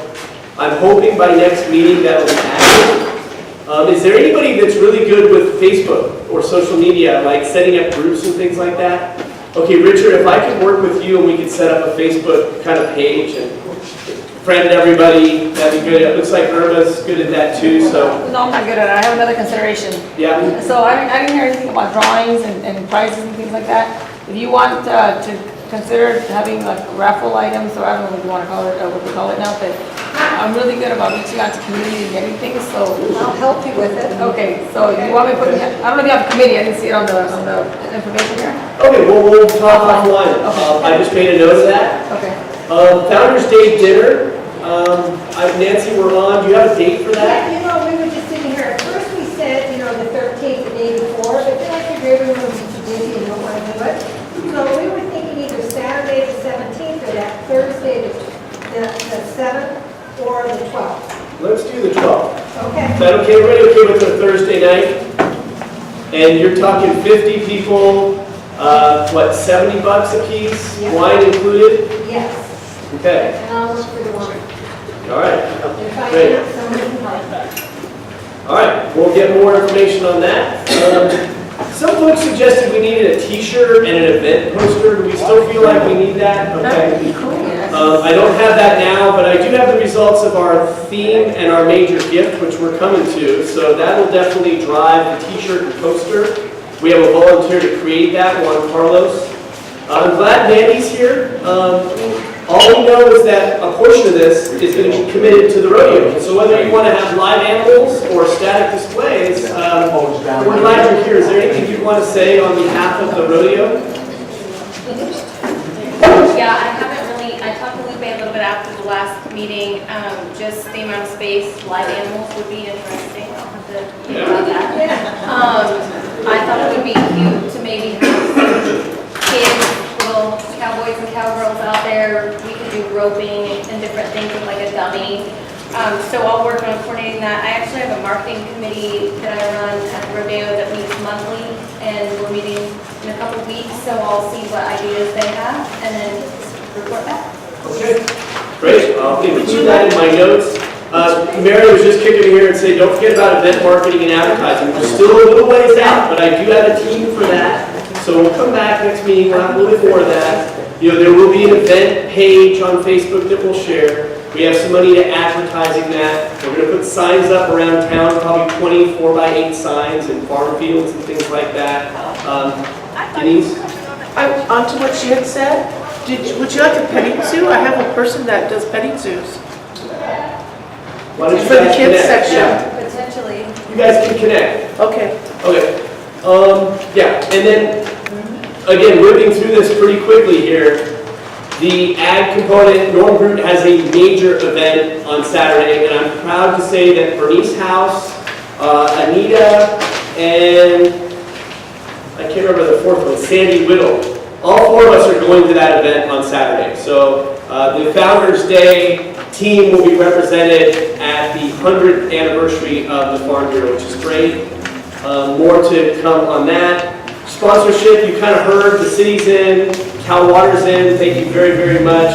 I'm hoping by next meeting that will be active. Is there anybody that's really good with Facebook or social media, like setting up groups and things like that? Okay, Richard, if I could work with you and we could set up a Facebook kind of page and friend everybody, that'd be good. It looks like Irma's good at that too, so. No, I'm not good at it. I have another consideration. Yeah. So I didn't hear anything about drawings and prizes and things like that. If you want to consider having like raffle items, or I don't know what you want to call it, or what we call it now, but I'm really good about reaching out to community and getting things, so. I'll help you with it. Okay, so you want me to put, I don't know if you have a committee, I didn't see it on the information here. Okay, well, we'll talk offline. I just made a note of that. Okay. Founders Day dinner. Nancy, we're on. Do you have a date for that? Yeah, we were just sitting here, at first we said, the 13th, the day before, but then I figured everyone would be too busy and don't want to do it. So we were thinking either Saturday the 17th or that Thursday the 7th or the 12th. Let's do the 12th. Okay. Is that okay? Everybody okay with the Thursday night? And you're talking 50 people, what, $70 a piece? Yeah. Wine included? Yes. Okay. And I'll look for the wine. All right. If I Great. can't, somebody can help. All right. We'll get more information on that. Some folks suggested we needed a T-shirt and an event poster. Do we still feel like we need that? That would be cool. I don't have that now, but I do have the results of our theme and our major gift, which we're coming to. So that will definitely drive the T-shirt and poster. We have a volunteer to create that, Juan Carlos. I'm glad Mandy's here. All we know is that a portion of this is going to be committed to the rodeo. So whether you want to have live animals or static displays, we're glad you're here. Is there anything you want to say on behalf of the rodeo? Yeah, I talked to Lupe a little bit after the last meeting, just the amount of space, live animals would be interesting. I'll have to think about that. I thought it would be cute to maybe have some kids, little cowboys and cowgirls out there. We could do roping and different things with like a dummy. So I'll work on coordinating that. I actually have a marketing committee that I run at the rodeo that meets monthly, and we're meeting in a couple weeks, so I'll see what ideas they have and then report back. Okay, great. I'll include that in my notes. Mary was just kicking me here and saying, don't forget about event marketing and advertising. We're still a little ways out, but I do have a team for that. So we'll come back next meeting, we'll have a little bit more of that. There will be an event page on Facebook that we'll share. We have some money to advertising that. We're going to put signs up around town, probably 20 4x8 signs in farm fields and things like that. Denise? Onto what she had said, would you like a petting zoo? I have a person that does petting zoos. Why don't you For the guys kids connect? section. Potentially. You guys can connect. Okay. Okay. Yeah, and then, again, whipping through this pretty quickly here, the ag component, Norm Groot has a major event on Saturday, and I'm proud to say that Bernice House, Anita, and I can't remember the fourth one, Sandy Whittle. All four of us are going to that event on Saturday. So the Founders Day team will be represented at the 100th anniversary of the Farm Bureau, which is great. More to come on that. Sponsorship, you kind of heard, the city's in, Cal Water's in, thank you very, very much.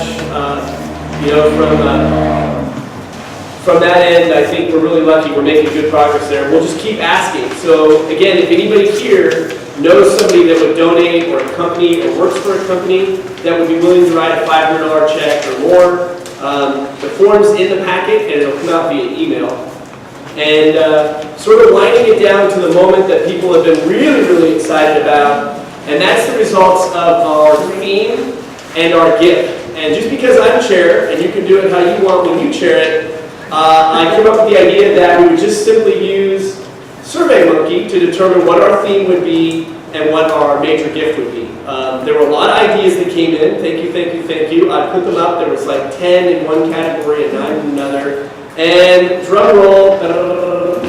From that end, I think we're really lucky, we're making good progress there. We'll just keep asking. So again, if anybody here knows somebody that would donate, or a company, or works for a company that would be willing to write a $500 check or more, the form's in the packet and it'll come out via email. And sort of winding it down to the moment that people have been really, really excited about, and that's the results of our theme and our gift. And just because I'm chair, and you can do it how you want when you chair it, I came up with the idea that we would just simply use Survey Monkey to determine what our theme would be and what our major gift would be. There were a lot of ideas that came in. Thank you, thank you, thank you. I put them up. There was like 10 in one category and 9 in another. And drum roll. The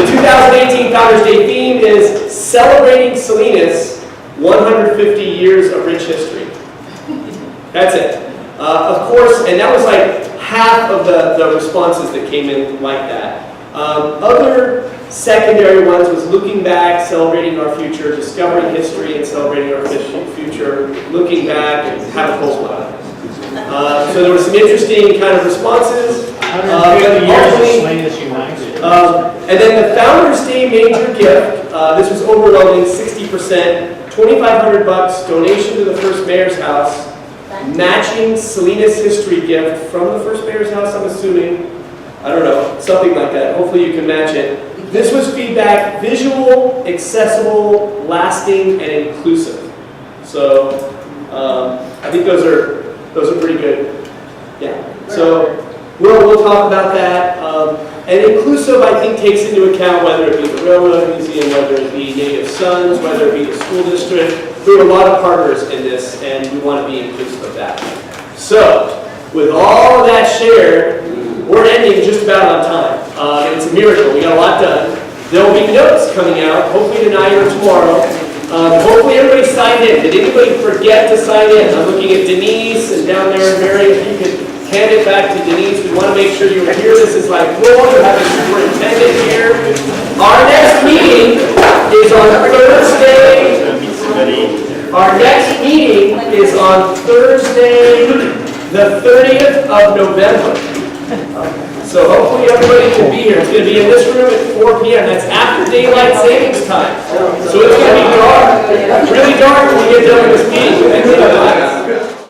2018 Founders Day theme is Celebrating Salinas, 150 Years of Rich History. That's it. Of course, and that was like half of the responses that came in like that. Other secondary ones was looking back, celebrating our future, discovering history and celebrating our future, looking back and have a close one. So there were some interesting kind of responses. 150 years of Salinas United. And then the Founders Day major gift, this was overwhelming, 60%, $2,500 donation to the first mayor's house, matching Salinas history gift from the first mayor's house, I'm assuming. I don't know, something like that. Hopefully you can match it. This was feedback, visual, accessible, lasting, and inclusive. So I think those are pretty good. Yeah. So we'll talk about that. And inclusive, I think, takes into account whether it be the Railroad Museum, whether it be Native Sons, whether it be the school district. There are a lot of partners in this, and we want to be inclusive of that. So, with all of that shared, we're ending just about on time. And it's a miracle. We got a lot done. There will be notes coming out, hopefully tonight or tomorrow. Hopefully everybody signed in. Did anybody forget to sign in? I'm looking at Denise and down there, Mary, if you could hand it back to Denise. We want to make sure you're here. This is like cool. You have a superintendent here. Our next meeting is on Thursday. Our next meeting is on Thursday, the 30th of November. So hopefully everybody can be here. It's going to be in this room at 4 p.m. That's after daylight savings time. So it's going to be dark, really dark when we get done with this meeting.